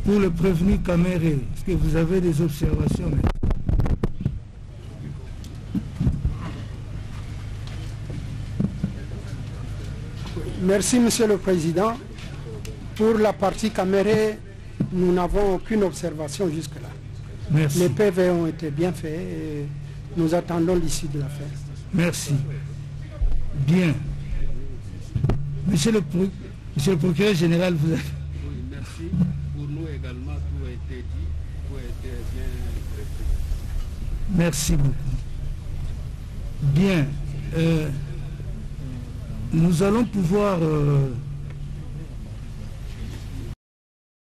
Pour le prévenu Kamere, est-ce que vous avez des observations? Merci, Monsieur le Président. Pour la partie Kamere, nous n'avons aucune observation jusque-là. Merci. Les PV ont été bien faits et nous attendons l'issue de l'affaire. Merci. Bien. Monsieur le procureur général, vous avez... Oui, merci. Pour nous également, tout a été dit, tout a été bien précisé. Merci beaucoup. Bien. Nous allons pouvoir